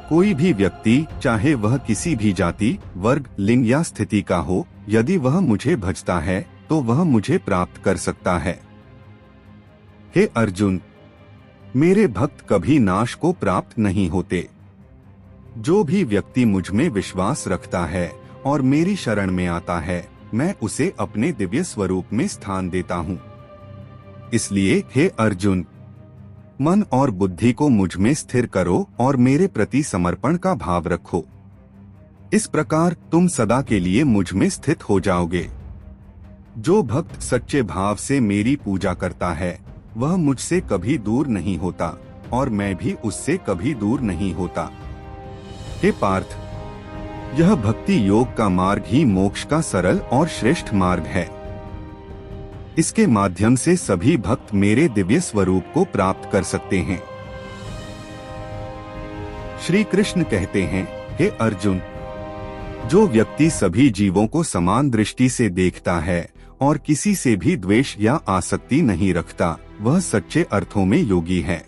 S1: कोई भी व्यक्ति, चाहे वह किसी भी जाति, वर्ग, लिंग या स्थिति का हो, यदि वह मुझे भजता है तो वह मुझे प्राप्त कर सकता है। हे अर्जुन, मेरे भक्त कभी नाश को प्राप्त नहीं होते। जो भी व्यक्ति मुझ में विश्वास रखता है और मेरी शरण में आता है, मैं उसे अपने दिव्य स्वरूप में स्थान देता हूँ। इसलिए हे अर्जुन, मन और बुद्धि को मुझ में स्थिर करो और मेरे प्रति समर्पण का भाव रखो। इस प्रकार तुम सदा के लिए मुझ में स्थित हो जाओगे। जो भक्त सच्चे भाव से मेरी पूजा करता है, वह मुझसे कभी दूर नहीं होता और मैं भी उससे कभी दूर नहीं होता। हे पार्थ, यह भक्ति योग का मार्ग ही मोक्ष का सरल और श्रेष्ठ मार्ग है। इसके माध्यम से सभी भक्त मेरे दिव्य स्वरूप को प्राप्त कर सकते हैं। श्री कृष्ण कहते हैं, हे अर्जुन, जो व्यक्ति सभी जीवों को समान दृष्टि से देखता है और किसी से भी द्वेष या आसक्ति नहीं रखता, वह सच्चे अर्थों में योगी है।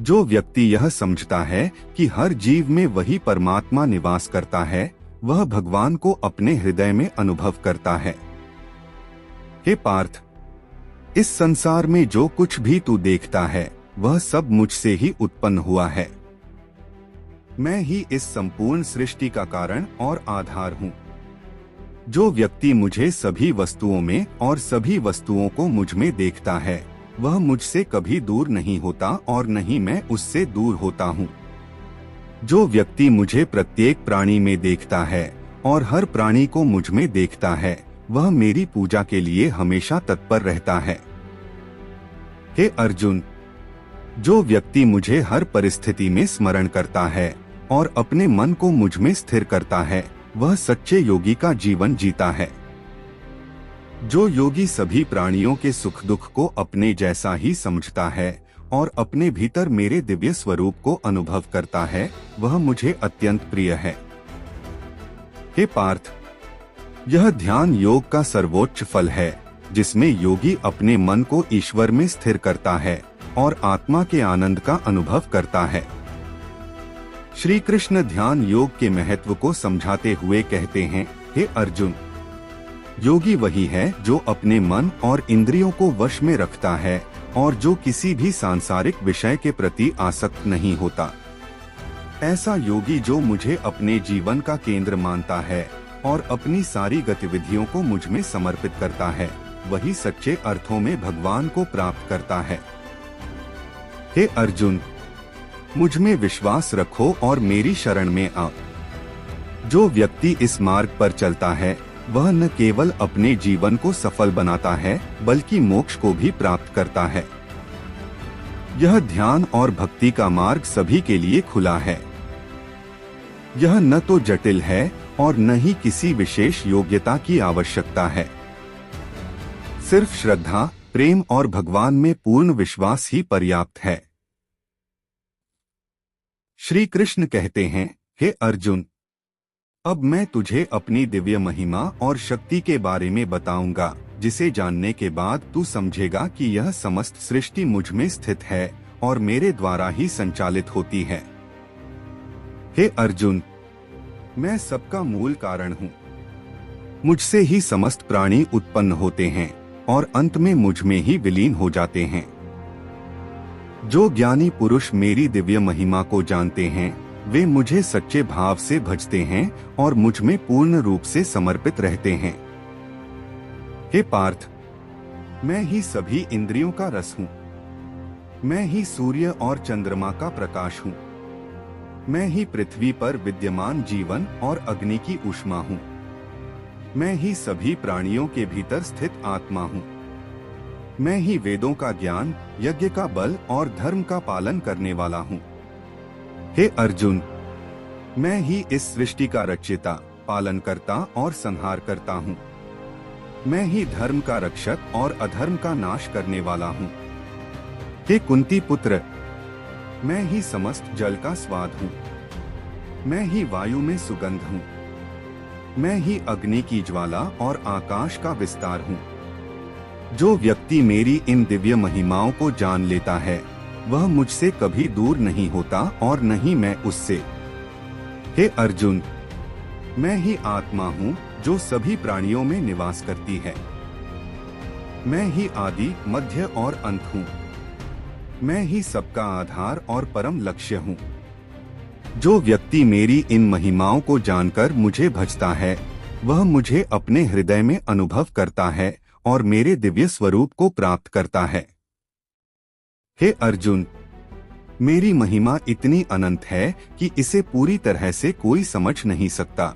S1: जो व्यक्ति यह समझता है कि हर जीव में वही परमात्मा निवास करता है, वह भगवान को अपने हृदय में अनुभव करता है। हे पार्थ, इस संसार में जो कुछ भी तू देखता है, वह सब मुझसे ही उत्पन्न हुआ है। मैं ही इस संपूर्ण सृष्टि का कारण और आधार हूँ। जो व्यक्ति मुझे सभी वस्तुओं में और सभी वस्तुओं को मुझ में देखता है, वह मुझसे कभी दूर नहीं होता और न ही मैं उससे दूर होता हूँ। जो व्यक्ति मुझे प्रत्येक प्राणी में देखता है और हर प्राणी को मुझ में देखता है, वह मेरी पूजा के लिए हमेशा तत्पर रहता है। हे अर्जुन, जो व्यक्ति मुझे हर परिस्थिति में स्मरण करता है और अपने मन को मुझ में स्थिर करता है, वह सच्चे योगी का जीवन जीता है। जो योगी सभी प्राणियों के सुख दुख को अपने जैसा ही समझता है और अपने भीतर मेरे दिव्य स्वरूप को अनुभव करता है, वह मुझे अत्यंत प्रिय है। हे पार्थ, यह ध्यान योग का सर्वोच्च फल है, जिसमें योगी अपने मन को ईश्वर में स्थिर करता है और आत्मा के आनंद का अनुभव करता है। श्री कृष्ण ध्यान योग के महत्व को समझाते हुए कहते हैं, हे अर्जुन, योगी वही है जो अपने मन और इंद्रियों को वश में रखता है और जो किसी भी सांसारिक विषय के प्रति आसक्त नहीं होता। ऐसा योगी जो मुझे अपने जीवन का केंद्र मानता है और अपनी सारी गतिविधियों को मुझ में समर्पित करता है, वही सच्चे अर्थों में भगवान को प्राप्त करता है। हे अर्जुन, मुझ में विश्वास रखो और मेरी शरण में आओ। जो व्यक्ति इस मार्ग पर चलता है, वह न केवल अपने जीवन को सफल बनाता है, बल्कि मोक्ष को भी प्राप्त करता है। यह ध्यान और भक्ति का मार्ग सभी के लिए खुला है। यह न तो जटिल है और न ही किसी विशेष योग्यता की आवश्यकता है। सिर्फ श्रद्धा, प्रेम और भगवान में पूर्ण विश्वास ही पर्याप्त है। श्री कृष्ण कहते हैं, हे अर्जुन, अब मैं तुझे अपनी दिव्य महिमा और शक्ति के बारे में बताऊंगा, जिसे जानने के बाद तू समझेगा कि यह समस्त सृष्टि मुझ में स्थित है और मेरे द्वारा ही संचालित होती है। हे अर्जुन, मैं सबका मूल कारण हूँ। मुझसे ही समस्त प्राणी उत्पन्न होते हैं और अंत में मुझ में ही विलीन हो जाते हैं। जो ज्ञानी पुरुष मेरी दिव्य महिमा को जानते हैं, वे मुझे सच्चे भाव से भजते हैं और मुझ में पूर्ण रूप से समर्पित रहते हैं। हे पार्थ, मैं ही सभी इंद्रियों का रस हूँ। मैं ही सूर्य और चंद्रमा का प्रकाश हूँ। मैं ही पृथ्वी पर विद्यमान जीवन और अग्नि की ऊष्मा हूँ। मैं ही सभी प्राणियों के भीतर स्थित आत्मा हूँ। मैं ही वेदों का ज्ञान, यज्ञ का बल और धर्म का पालन करने वाला हूँ। हे अर्जुन, मैं ही इस सृष्टि का रचयिता, पालनकर्ता और संहारकर्ता हूँ। मैं ही धर्म का रक्षक और अधर्म का नाश करने वाला हूँ। हे कुंती पुत्र, मैं ही समस्त जल का स्वाद हूँ। मैं ही वायु में सुगंध हूँ। मैं ही अग्नि की ज्वाला और आकाश का विस्तार हूँ। जो व्यक्ति मेरी इन दिव्य महिमाओं को जान लेता है, वह मुझसे कभी दूर नहीं होता और न ही मैं उससे। हे अर्जुन, मैं ही आत्मा हूँ जो सभी प्राणियों में निवास करती है। मैं ही आदि, मध्य और अंत हूँ। मैं ही सबका आधार और परम लक्ष्य हूँ। जो व्यक्ति मेरी इन महिमाओं को जानकर मुझे भजता है, वह मुझे अपने हृदय में अनुभव करता है और मेरे दिव्य स्वरूप को प्राप्त करता है। हे अर्जुन, मेरी महिमा इतनी अनंत है कि इसे पूरी तरह से कोई समझ नहीं सकता।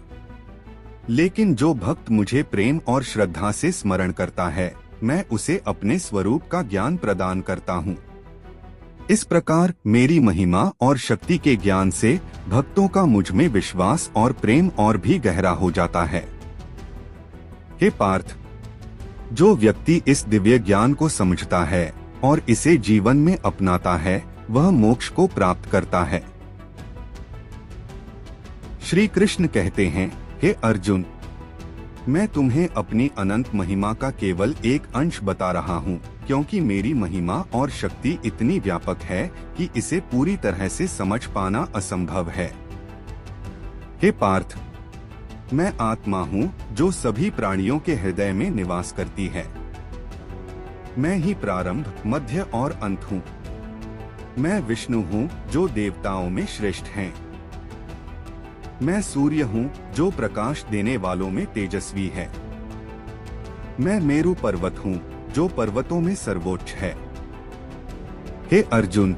S1: लेकिन जो भक्त मुझे प्रेम और श्रद्धा से स्मरण करता है, मैं उसे अपने स्वरूप का ज्ञान प्रदान करता हूँ। इस प्रकार मेरी महिमा और शक्ति के ज्ञान से भक्तों का मुझ में विश्वास और प्रेम और भी गहरा हो जाता है। हे पार्थ, जो व्यक्ति इस दिव्य ज्ञान को समझता है और इसे जीवन में अपनाता है, वह मोक्ष को प्राप्त करता है। श्री कृष्ण कहते हैं, हे अर्जुन, मैं तुम्हें अपनी अनंत महिमा का केवल एक अंश बता रहा हूँ, क्योंकि मेरी महिमा और शक्ति इतनी व्यापक है कि इसे पूरी तरह से समझ पाना असंभव है। हे पार्थ, मैं आत्मा हूँ जो सभी प्राणियों के हृदय में निवास करती है। मैं ही प्रारंभ, मध्य और अंत हूँ। मैं विष्णु हूँ जो देवताओं में श्रेष्ठ हैं। मैं सूर्य हूँ जो प्रकाश देने वालों में तेजस्वी है। मैं मेरु पर्वत हूँ जो पर्वतों में सर्वोच्च है। हे अर्जुन,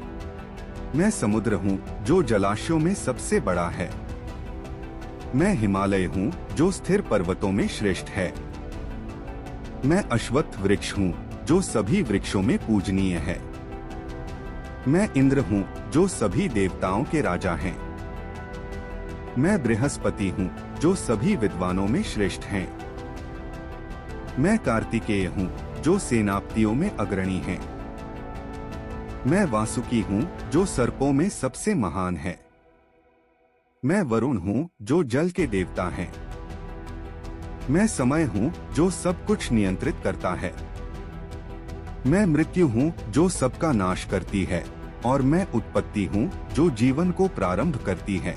S1: मैं समुद्र हूँ जो जलाशयों में सबसे बड़ा है। मैं हिमालय हूँ जो स्थिर पर्वतों में श्रेष्ठ है। मैं अश्वत्थ वृक्ष हूँ जो सभी वृक्षों में पूजनीय है। मैं इंद्र हूँ जो सभी देवताओं के राजा हैं। मैं बृहस्पति हूँ जो सभी विद्वानों में श्रेष्ठ हैं। मैं कार्तिकेय हूँ जो सेनापतियों में अग्रणी हैं। मैं वासुकी हूँ जो सर्पों में सबसे महान है। मैं वरुण हूँ जो जल के देवता हैं। मैं समय हूँ जो सब कुछ नियंत्रित करता है। मैं मृत्यु हूँ जो सबका नाश करती है, और मैं उत्पत्ति हूँ जो जीवन को प्रारंभ करती है।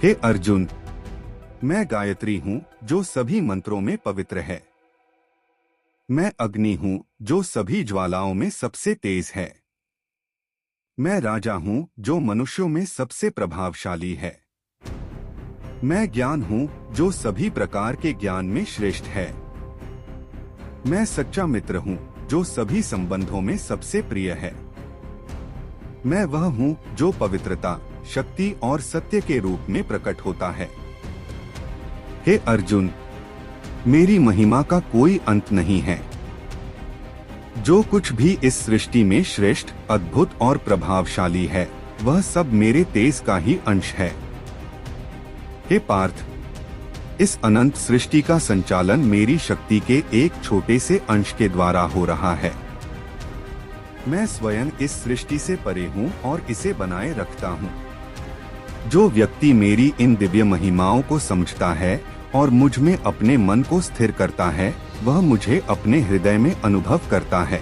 S1: हे अर्जुन, मैं गायत्री हूँ जो सभी मंत्रों में पवित्र है। मैं अग्नि हूँ जो सभी ज्वालाओं में सबसे तेज है। मैं राजा हूँ जो मनुष्यों में सबसे प्रभावशाली है। मैं ज्ञान हूँ जो सभी प्रकार के ज्ञान में श्रेष्ठ है। मैं सच्चा मित्र हूँ जो सभी संबंधों में सबसे प्रिय है। मैं वह हूँ जो पवित्रता, शक्ति और सत्य के रूप में प्रकट होता है। हे अर्जुन, मेरी महिमा का कोई अंत नहीं है। जो कुछ भी इस सृष्टि में श्रेष्ठ, अद्भुत और प्रभावशाली है, वह सब मेरे तेज का ही अंश है। हे पार्थ, इस अनंत सृष्टि का संचालन मेरी शक्ति के एक छोटे से अंश के द्वारा हो रहा है। मैं स्वयं इस सृष्टि से परे हूँ और इसे बनाए रखता हूँ। जो व्यक्ति मेरी इन दिव्य महिमाओं को समझता है और मुझ में अपने मन को स्थिर करता है, वह मुझे अपने हृदय में अनुभव करता है।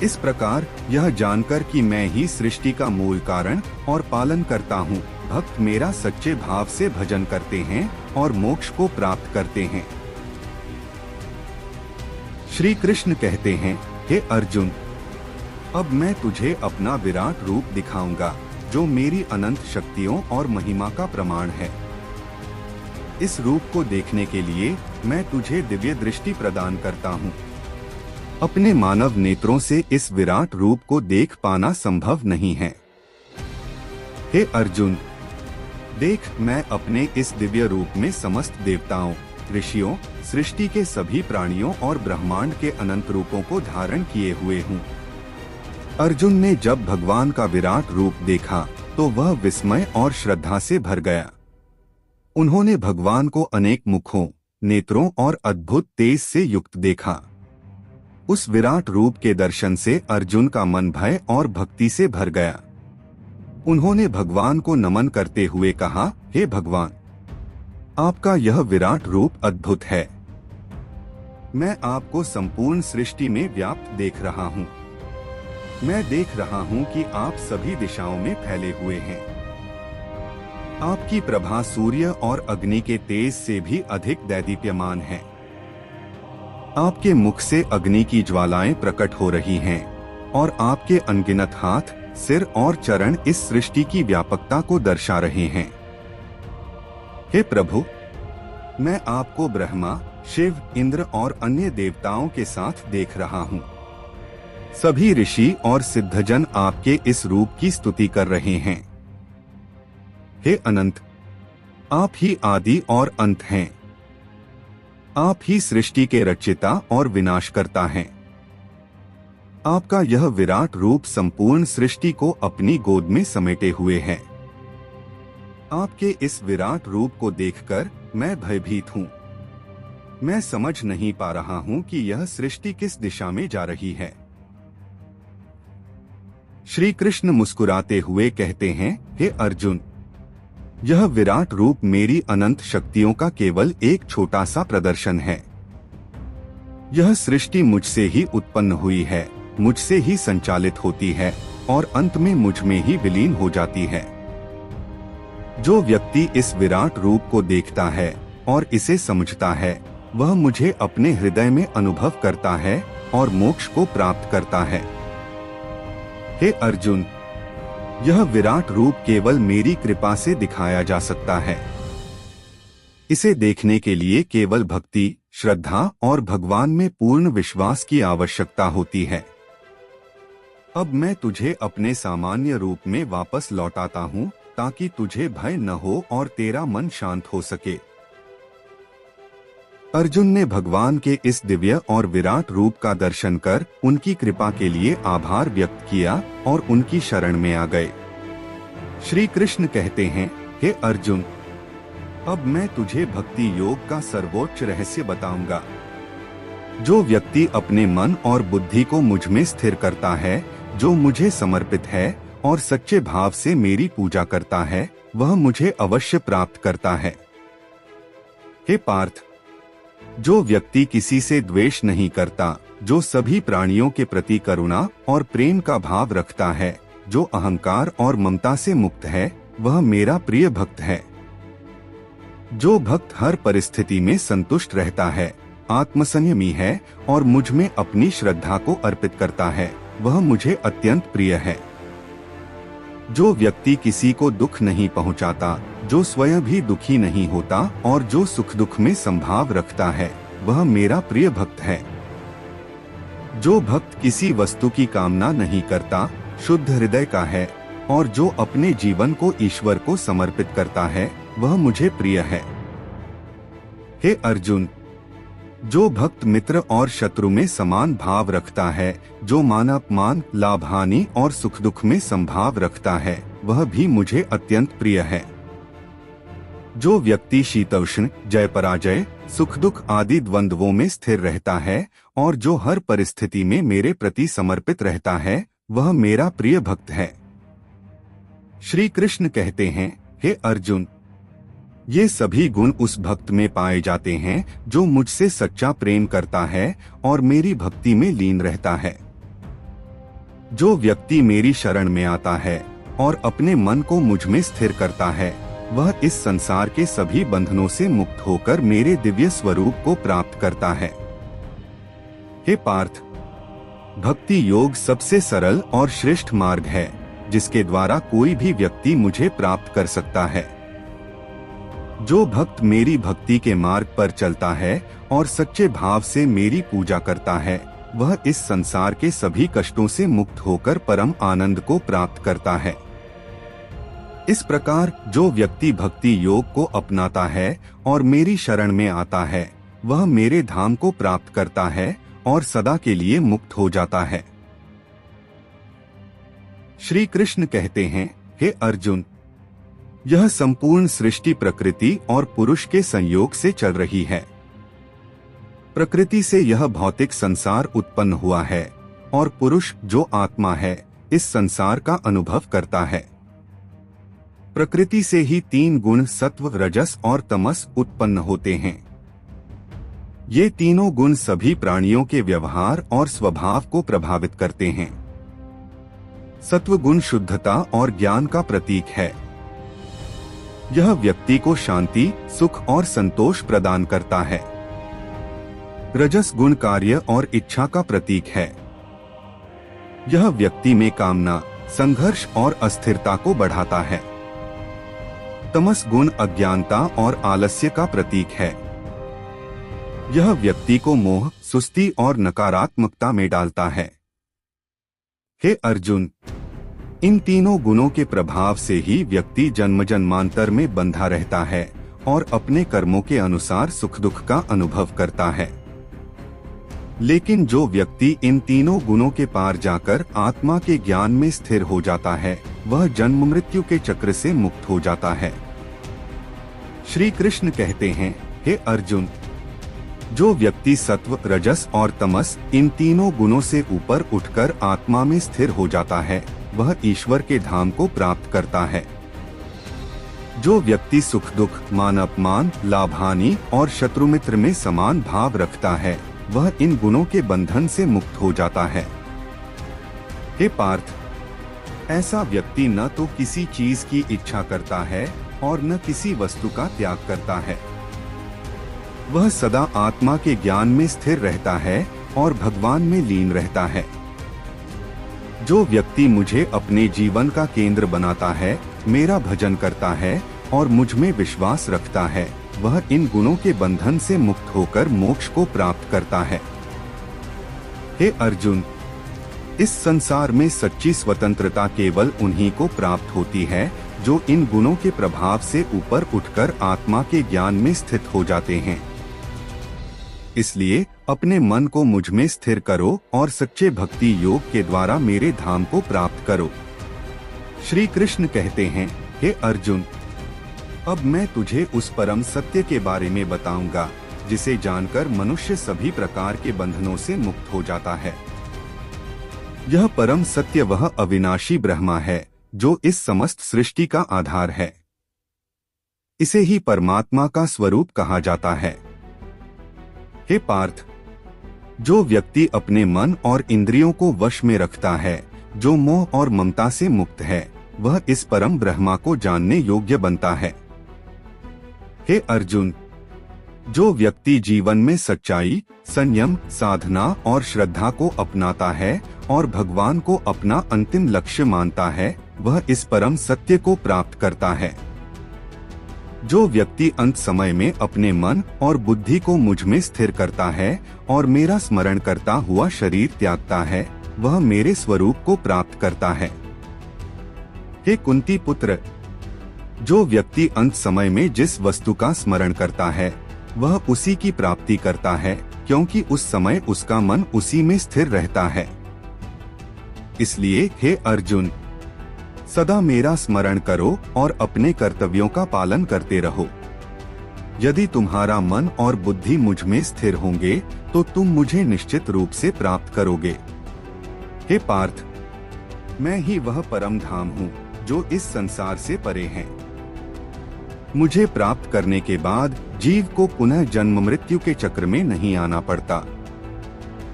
S1: इस प्रकार यह जानकर कि मैं ही सृष्टि का मूल कारण और पालन करता हूँ, भक्त मेरा सच्चे भाव से भजन करते हैं और मोक्ष को प्राप्त करते हैं। श्री कृष्ण कहते हैं, हे अर्जुन, अब मैं तुझे अपना विराट रूप दिखाऊंगा, जो मेरी अनंत शक्तियों और महिमा का प्रमाण है। इस रूप को देखने के लिए मैं तुझे दिव्य दृष्टि प्रदान करता हूँ। अपने मानव नेत्रों से इस विराट रूप को देख पाना संभव नहीं है। हे अर्जुन, देख, मैं अपने इस दिव्य रूप में समस्त देवताओं, ऋषियों, सृष्टि के सभी प्राणियों और ब्रह्मांड के अनंत रूपों को धारण किए हुए हूँ। अर्जुन ने जब भगवान का विराट रूप देखा तो वह विस्मय और श्रद्धा से भर गया। उन्होंने भगवान को अनेक मुखों, नेत्रों और अद्भुत तेज से युक्त देखा। उस विराट रूप के दर्शन से अर्जुन का मन भय और भक्ति से भर गया। उन्होंने भगवान को नमन करते हुए कहा, हे भगवान, आपका यह विराट रूप अद्भुत है। मैं आपको संपूर्ण सृष्टि में व्याप्त देख रहा हूँ। मैं देख रहा हूँ कि आप सभी दिशाओं में फैले हुए हैं। आपकी प्रभा सूर्य और अग्नि के तेज से भी अधिक दैदीप्यमान है। आपके मुख से अग्नि की ज्वालाएं प्रकट हो रही हैं और आपके अनगिनत हाथ, सिर और चरण इस सृष्टि की व्यापकता को दर्शा रहे हैं। हे प्रभु, मैं आपको ब्रह्मा, शिव, इंद्र और अन्य देवताओं के साथ देख रहा हूँ। सभी ऋषि और सिद्धजन आपके इस रूप की स्तुति कर रहे हैं। हे अनंत, आप ही आदि और अंत हैं। आप ही सृष्टि के रचयिता और विनाशकर्ता हैं। आपका यह विराट रूप संपूर्ण सृष्टि को अपनी गोद में समेटे हुए है। आपके इस विराट रूप को देखकर मैं भयभीत हूँ। मैं समझ नहीं पा रहा हूँ कि यह सृष्टि किस दिशा में जा रही है। श्री कृष्ण मुस्कुराते हुए कहते हैं, हे अर्जुन, यह विराट रूप मेरी अनंत शक्तियों का केवल एक छोटा सा प्रदर्शन है। यह सृष्टि मुझसे ही उत्पन्न हुई है, मुझसे ही संचालित होती है और अंत में मुझ में ही विलीन हो जाती है। जो व्यक्ति इस विराट रूप को देखता है और इसे समझता है, वह मुझे अपने हृदय में अनुभव करता है और मोक्ष को प्राप्त करता है। हे अर्जुन, यह विराट रूप केवल मेरी कृपा से दिखाया जा सकता है। इसे देखने के लिए केवल भक्ति, श्रद्धा और भगवान में पूर्ण विश्वास की आवश्यकता होती है। अब मैं तुझे अपने सामान्य रूप में वापस लौटाता हूँ ताकि तुझे भय न हो और तेरा मन शांत हो सके। अर्जुन ने भगवान के इस दिव्य और विराट रूप का दर्शन कर उनकी कृपा के लिए आभार व्यक्त किया और उनकी शरण में आ गए। श्री कृष्ण कहते हैं, हे अर्जुन, अब मैं तुझे भक्ति योग का सर्वोच्च रहस्य बताऊंगा। जो व्यक्ति अपने मन और बुद्धि को मुझ में स्थिर करता है, जो मुझे समर्पित है और सच्चे भाव से मेरी पूजा करता है, वह मुझे अवश्य प्राप्त करता है। हे पार्थ, जो व्यक्ति किसी से द्वेष नहीं करता, जो सभी प्राणियों के प्रति करुणा और प्रेम का भाव रखता है, जो अहंकार और ममता से मुक्त है, वह मेरा प्रिय भक्त है। जो भक्त हर परिस्थिति में संतुष्ट रहता है, आत्मसंयमी है और मुझ में अपनी श्रद्धा को अर्पित करता है, वह मुझे अत्यंत प्रिय है। जो व्यक्ति किसी को दुख नहीं पहुंचाता, जो स्वयं भी दुखी नहीं होता और जो सुख दुख में संभाव रखता है, वह मेरा प्रिय भक्त है। जो भक्त किसी वस्तु की कामना नहीं करता, शुद्ध हृदय का है और जो अपने जीवन को ईश्वर को समर्पित करता है, वह मुझे प्रिय है। हे अर्जुन, जो भक्त मित्र और शत्रु में समान भाव रखता है, जो मान अपमान, लाभ हानि और सुख दुख में संभाव रखता है, वह भी मुझे अत्यंत प्रिय है। जो व्यक्ति शीतोष्ण, जय पराजय, सुख दुख आदि द्वंद्वों में स्थिर रहता है और जो हर परिस्थिति में मेरे प्रति समर्पित रहता है, वह मेरा प्रिय भक्त है। श्री कृष्ण कहते हैं, हे अर्जुन, ये सभी गुण उस भक्त में पाए जाते हैं जो मुझसे सच्चा प्रेम करता है और मेरी भक्ति में लीन रहता है। जो व्यक्ति मेरी शरण में आता है और अपने मन को मुझ में स्थिर करता है, वह इस संसार के सभी बंधनों से मुक्त होकर मेरे दिव्य स्वरूप को प्राप्त करता है। हे पार्थ, भक्ति योग सबसे सरल और श्रेष्ठ मार्ग है जिसके द्वारा कोई भी व्यक्ति मुझे प्राप्त कर सकता है। जो भक्त मेरी भक्ति के मार्ग पर चलता है और सच्चे भाव से मेरी पूजा करता है, वह इस संसार के सभी कष्टों से मुक्त होकर परम आनंद को प्राप्त करता है। इस प्रकार जो व्यक्ति भक्ति योग को अपनाता है और मेरी शरण में आता है, वह मेरे धाम को प्राप्त करता है और सदा के लिए मुक्त हो जाता है। श्री कृष्ण कहते हैं, हे अर्जुन, यह संपूर्ण सृष्टि प्रकृति और पुरुष के संयोग से चल रही है। प्रकृति से यह भौतिक संसार उत्पन्न हुआ है और पुरुष जो आत्मा है इस संसार का अनुभव करता है। प्रकृति से ही 3 गुण सत्व, रजस और तमस उत्पन्न होते हैं। ये तीनों गुण सभी प्राणियों के व्यवहार और स्वभाव को प्रभावित करते हैं। सत्व गुण शुद्धता और ज्ञान का प्रतीक है। यह व्यक्ति को शांति, सुख और संतोष प्रदान करता है। रजस गुण कार्य और इच्छा का प्रतीक है। यह व्यक्ति में कामना, संघर्ष और अस्थिरता को बढ़ाता है। तमस गुण अज्ञानता और आलस्य का प्रतीक है। यह व्यक्ति को मोह, सुस्ती और नकारात्मकता में डालता है। हे अर्जुन, इन तीनों गुणों के प्रभाव से ही व्यक्ति जन्म जन्मांतर में बंधा रहता है और अपने कर्मों के अनुसार सुख दुख का अनुभव करता है। लेकिन जो व्यक्ति इन तीनों गुणों के पार जाकर आत्मा के ज्ञान में स्थिर हो जाता है, वह जन्म मृत्यु के चक्र से मुक्त हो जाता है। श्री कृष्ण कहते हैं, हे अर्जुन, जो व्यक्ति सत्व, रजस और तमस इन तीनों गुणों से ऊपर उठकर आत्मा में स्थिर हो जाता है, वह ईश्वर के धाम को प्राप्त करता है। जो व्यक्ति सुख दुख, मान अपमान, लाभ हानि और शत्रु मित्र में समान भाव रखता है, वह इन गुणों के बंधन से मुक्त हो जाता है। हे पार्थ, ऐसा व्यक्ति न तो किसी चीज की इच्छा करता है और न किसी वस्तु का त्याग करता है। वह सदा आत्मा के ज्ञान में स्थिर रहता है और भगवान में लीन रहता है। जो व्यक्ति मुझे अपने जीवन का केंद्र बनाता है, मेरा भजन करता है और मुझ में विश्वास रखता है, वह इन गुणों के बंधन से मुक्त होकर मोक्ष को प्राप्त करता है। हे अर्जुन, इस संसार में सच्ची स्वतंत्रता केवल उन्हीं को प्राप्त होती है जो इन गुणों के प्रभाव से ऊपर उठकर आत्मा के ज्ञान में स्थित हो जाते हैं। इसलिए अपने मन को मुझ में स्थिर करो और सच्चे भक्ति योग के द्वारा मेरे धाम को प्राप्त करो। श्री कृष्ण कहते हैं, हे अर्जुन, अब मैं तुझे उस परम सत्य के बारे में बताऊंगा जिसे जानकर मनुष्य सभी प्रकार के बंधनों से मुक्त हो जाता है। यह परम सत्य वह अविनाशी ब्रह्मा है जो इस समस्त सृष्टि का आधार है। इसे ही परमात्मा का स्वरूप कहा जाता है। हे पार्थ, जो व्यक्ति अपने मन और इंद्रियों को वश में रखता है, जो मोह और ममता से मुक्त है, वह इस परम ब्रह्मा को जानने योग्य बनता है। हे अर्जुन, जो व्यक्ति जीवन में सच्चाई, संयम, साधना और श्रद्धा को अपनाता है और भगवान को अपना अंतिम लक्ष्य मानता है, वह इस परम सत्य को प्राप्त करता है। जो व्यक्ति अंत समय में अपने मन और बुद्धि को मुझ में स्थिर करता है और मेरा स्मरण करता हुआ शरीर त्यागता है, वह मेरे स्वरूप को प्राप्त करता है। हे कुंती पुत्र, जो व्यक्ति अंत समय में जिस वस्तु का स्मरण करता है, वह उसी की प्राप्ति करता है, क्योंकि उस समय उसका मन उसी में स्थिर रहता है। इसलिए हे अर्जुन, सदा मेरा स्मरण करो और अपने कर्तव्यों का पालन करते रहो। यदि तुम्हारा मन और बुद्धि मुझ में स्थिर होंगे तो तुम मुझे निश्चित रूप से प्राप्त करोगे। हे पार्थ, मैं ही वह परम धाम हूँ जो इस संसार से परे है। मुझे प्राप्त करने के बाद जीव को पुनः जन्म मृत्यु के चक्र में नहीं आना पड़ता।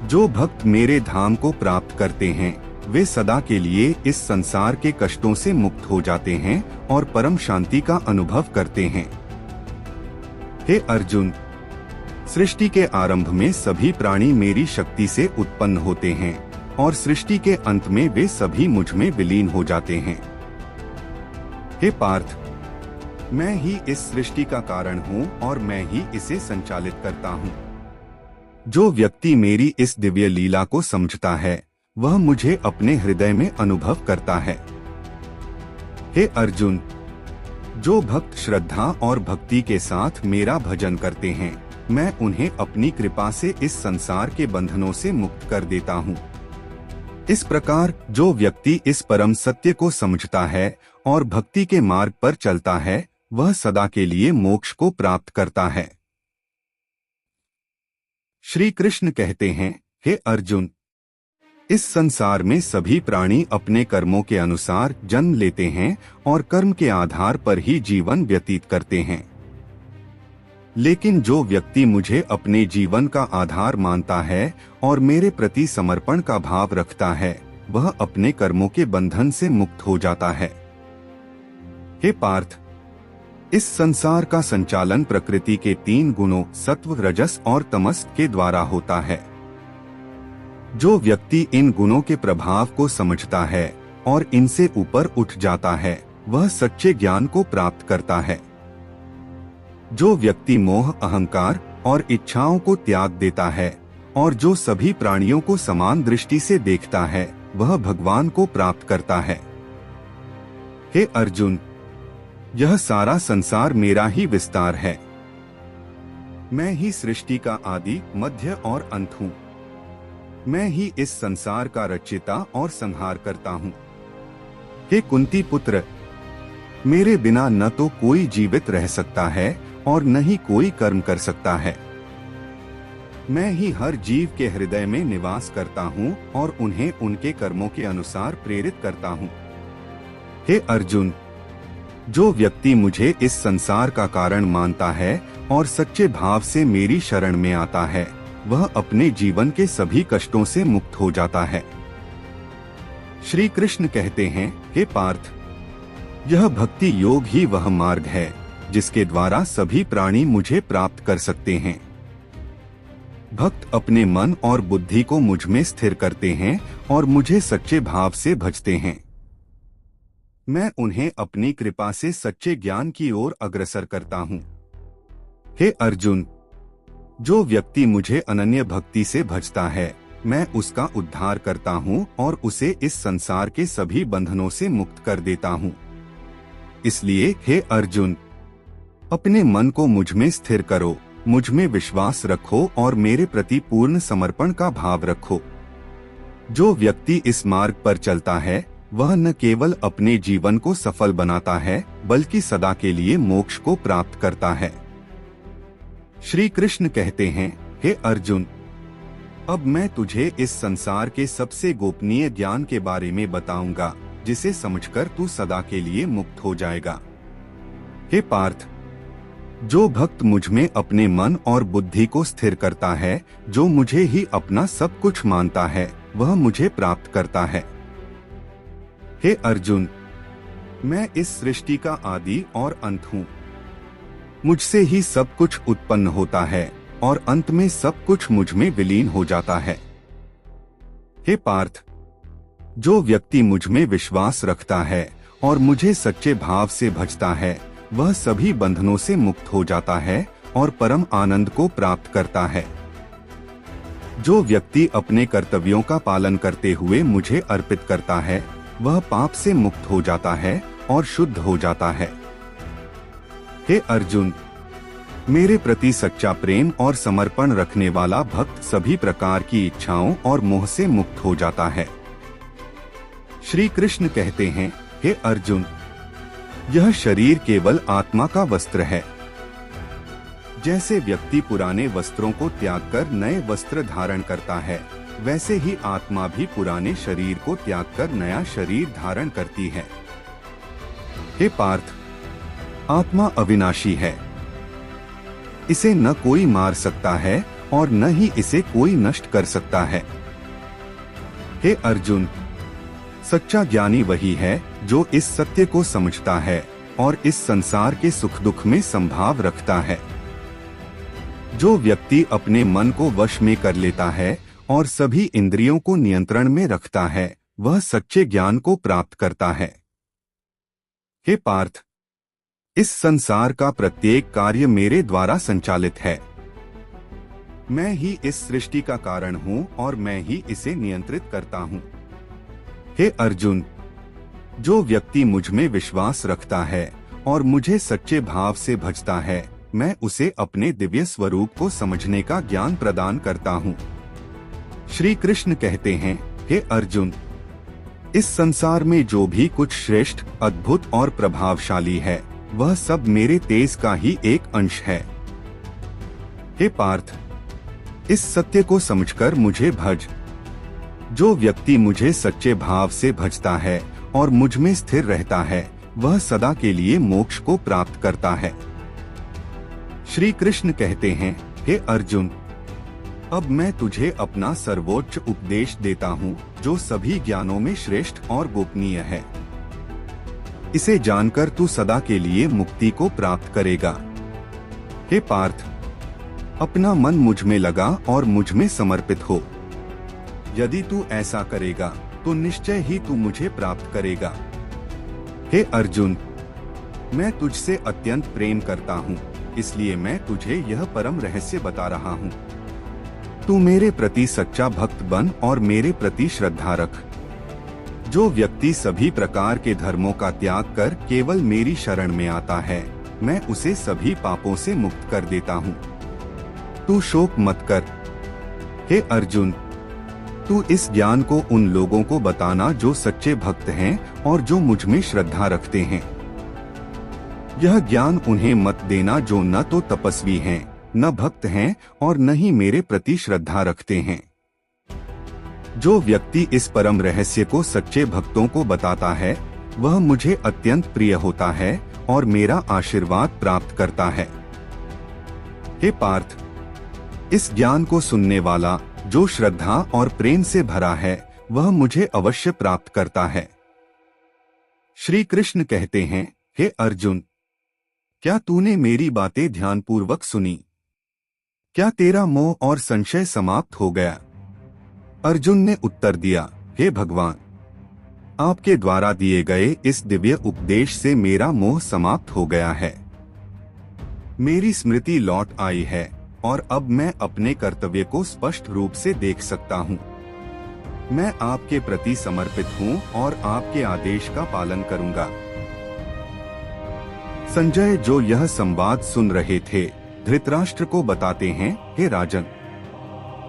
S1: जो भक्त मेरे धाम को प्राप्त करते हैं, वे सदा के लिए इस संसार के कष्टों से मुक्त हो जाते हैं और परम शांति का अनुभव करते हैं। हे अर्जुन, सृष्टि के आरंभ में सभी प्राणी मेरी शक्ति से उत्पन्न होते हैं और सृष्टि के अंत में वे सभी मुझ में विलीन हो जाते हैं। हे पार्थ, मैं ही इस सृष्टि का कारण हूँ और मैं ही इसे संचालित करता हूँ। जो व्यक्ति मेरी इस दिव्य लीला को समझता है, वह मुझे अपने हृदय में अनुभव करता है। हे अर्जुन, जो भक्त श्रद्धा और भक्ति के साथ मेरा भजन करते हैं, मैं उन्हें अपनी कृपा से इस संसार के बंधनों से मुक्त कर देता हूँ। इस प्रकार जो व्यक्ति इस परम सत्य को समझता है और भक्ति के मार्ग पर चलता है, वह सदा के लिए मोक्ष को प्राप्त करता है। श्री कृष्ण कहते हैं, हे अर्जुन, इस संसार में सभी प्राणी अपने कर्मों के अनुसार जन्म लेते हैं और कर्म के आधार पर ही जीवन व्यतीत करते हैं। लेकिन जो व्यक्ति मुझे अपने जीवन का आधार मानता है और मेरे प्रति समर्पण का भाव रखता है, वह अपने कर्मों के बंधन से मुक्त हो जाता है। हे पार्थ, इस संसार का संचालन प्रकृति के 3 गुणों सत्व, रजस और तमस के द्वारा होता है। जो व्यक्ति इन गुणों के प्रभाव को समझता है और इनसे ऊपर उठ जाता है, वह सच्चे ज्ञान को प्राप्त करता है। जो व्यक्ति मोह, अहंकार और इच्छाओं को त्याग देता है और जो सभी प्राणियों को समान दृष्टि से देखता है, वह भगवान को प्राप्त करता है। हे अर्जुन, यह सारा संसार मेरा ही विस्तार है। मैं ही सृष्टि का आदि, मध्य और अंत हूँ। मैं ही इस संसार का रचयिता और संहार करता हूँ। हे कुंती पुत्र, मेरे बिना न तो कोई जीवित रह सकता है और न ही कोई कर्म कर सकता है। मैं ही हर जीव के हृदय में निवास करता हूँ और उन्हें उनके कर्मों के अनुसार प्रेरित करता हूँ। हे अर्जुन, जो व्यक्ति मुझे इस संसार का कारण मानता है और सच्चे भाव से मेरी शरण में आता है, वह अपने जीवन के सभी कष्टों से मुक्त हो जाता है। श्री कृष्ण कहते हैं, हे पार्थ, यह भक्ति योग ही वह मार्ग है जिसके द्वारा सभी प्राणी मुझे प्राप्त कर सकते हैं। भक्त अपने मन और बुद्धि को मुझ में स्थिर करते हैं और मुझे सच्चे भाव से भजते हैं। मैं उन्हें अपनी कृपा से सच्चे ज्ञान की ओर अग्रसर करता हूँ। हे अर्जुन, जो व्यक्ति मुझे अनन्य भक्ति से भजता है, मैं उसका उद्धार करता हूँ और उसे इस संसार के सभी बंधनों से मुक्त कर देता हूँ। इसलिए हे अर्जुन, अपने मन को मुझ में स्थिर करो, मुझ में विश्वास रखो और मेरे प्रति पूर्ण समर्पण का भाव रखो। जो व्यक्ति इस मार्ग पर चलता है, वह न केवल अपने जीवन को सफल बनाता है, बल्कि सदा के लिए मोक्ष को प्राप्त करता है। श्री कृष्ण कहते हैं, हे अर्जुन, अब मैं तुझे इस संसार के सबसे गोपनीय ज्ञान के बारे में बताऊंगा, जिसे समझकर तू सदा के लिए मुक्त हो जाएगा। हे पार्थ, जो भक्त मुझ में अपने मन और बुद्धि को स्थिर करता है, जो मुझे ही अपना सब कुछ मानता है, वह मुझे प्राप्त करता है। हे अर्जुन, मैं इस सृष्टि का आदि और अंत हूँ। मुझसे ही सब कुछ उत्पन्न होता है और अंत में सब कुछ मुझ में विलीन हो जाता है। हे पार्थ, जो व्यक्ति मुझ में विश्वास रखता है और मुझे सच्चे भाव से भजता है, वह सभी बंधनों से मुक्त हो जाता है और परम आनंद को प्राप्त करता है। जो व्यक्ति अपने कर्तव्यों का पालन करते हुए मुझे अर्पित करता है, वह पाप से मुक्त हो जाता है और शुद्ध हो जाता है। हे अर्जुन, मेरे प्रति सच्चा प्रेम और समर्पण रखने वाला भक्त सभी प्रकार की इच्छाओं और मोह से मुक्त हो जाता है। श्री कृष्ण कहते हैं, हे अर्जुन, यह शरीर केवल आत्मा का वस्त्र है। जैसे व्यक्ति पुराने वस्त्रों को त्याग कर नए वस्त्र धारण करता है, वैसे ही आत्मा भी पुराने शरीर को त्याग कर नया शरीर धारण करती है। हे पार्थ, आत्मा अविनाशी है। इसे न कोई मार सकता है और न ही इसे कोई नष्ट कर सकता है। हे अर्जुन, सच्चा ज्ञानी वही है जो इस सत्य को समझता है और इस संसार के सुख दुख में संभाव रखता है। जो व्यक्ति अपने मन को वश में कर लेता है और सभी इंद्रियों को नियंत्रण में रखता है, वह सच्चे ज्ञान को प्राप्त करता है। हे पार्थ, इस संसार का प्रत्येक कार्य मेरे द्वारा संचालित है। मैं ही इस सृष्टि का कारण हूँ और मैं ही इसे नियंत्रित करता हूँ। हे अर्जुन, जो व्यक्ति मुझ में विश्वास रखता है और मुझे सच्चे भाव से भजता है, मैं उसे अपने दिव्य स्वरूप को समझने का ज्ञान प्रदान करता हूँ। श्री कृष्ण कहते हैं, हे अर्जुन, इस संसार में जो भी कुछ श्रेष्ठ, अद्भुत और प्रभावशाली है, वह सब मेरे तेज का ही एक अंश है। हे पार्थ, इस सत्य को समझकर मुझे भज। जो व्यक्ति मुझे सच्चे भाव से भजता है और मुझ में स्थिर रहता है, वह सदा के लिए मोक्ष को प्राप्त करता है। श्री कृष्ण कहते हैं, हे अर्जुन, अब मैं तुझे अपना सर्वोच्च उपदेश देता हूँ, जो सभी ज्ञानों में श्रेष्ठ और गोपनीय है। इसे जानकर तू सदा के लिए मुक्ति को प्राप्त करेगा। हे पार्थ, अपना मन मुझ में लगा और मुझ में समर्पित हो। यदि तू ऐसा करेगा तो निश्चय ही तू मुझे प्राप्त करेगा। हे अर्जुन, मैं तुझसे अत्यंत प्रेम करता हूँ, इसलिए मैं तुझे यह परम रहस्य बता रहा हूँ। तू मेरे प्रति सच्चा भक्त बन और मेरे प्रति श्रद्धा रख। जो व्यक्ति सभी प्रकार के धर्मों का त्याग कर केवल मेरी शरण में आता है, मैं उसे सभी पापों से मुक्त कर देता हूँ। तू शोक मत कर। हे अर्जुन, तू इस ज्ञान को उन लोगों को बताना जो सच्चे भक्त हैं और जो मुझ में श्रद्धा रखते हैं। यह ज्ञान उन्हें मत देना जो न तो तपस्वी हैं, न भक्त हैं और न ही मेरे प्रति श्रद्धा रखते हैं। जो व्यक्ति इस परम रहस्य को सच्चे भक्तों को बताता है, वह मुझे अत्यंत प्रिय होता है और मेरा आशीर्वाद प्राप्त करता है। हे पार्थ, इस ज्ञान को सुनने वाला जो श्रद्धा और प्रेम से भरा है, वह मुझे अवश्य प्राप्त करता है। श्री कृष्ण कहते हैं, हे अर्जुन, क्या तूने मेरी बातें ध्यानपूर्वक सुनी? क्या तेरा मोह और संशय समाप्त हो गया? अर्जुन ने उत्तर दिया, हे भगवान, आपके द्वारा दिए गए इस दिव्य उपदेश से मेरा मोह समाप्त हो गया है। मेरी स्मृति लौट आई है और अब मैं अपने कर्तव्य को स्पष्ट रूप से देख सकता हूँ। मैं आपके प्रति समर्पित हूँ और आपके आदेश का पालन करूँगा। संजय जो यह संवाद सुन रहे थे, धृतराष्ट्र को बताते हैं, हे राजन,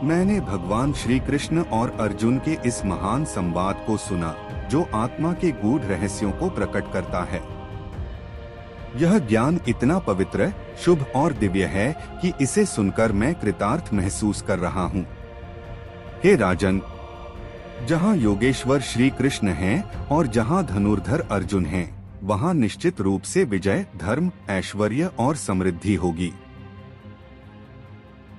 S1: मैंने भगवान श्री कृष्ण और अर्जुन के इस महान संवाद को सुना, जो आत्मा के गूढ़ रहस्यों को प्रकट करता है। यह ज्ञान इतना पवित्र, शुभ और दिव्य है कि इसे सुनकर मैं कृतार्थ महसूस कर रहा हूँ। हे राजन, जहाँ योगेश्वर श्री कृष्ण हैं और जहाँ धनुर्धर अर्जुन हैं, वहाँ निश्चित रूप से विजय, धर्म, ऐश्वर्य और समृद्धि होगी।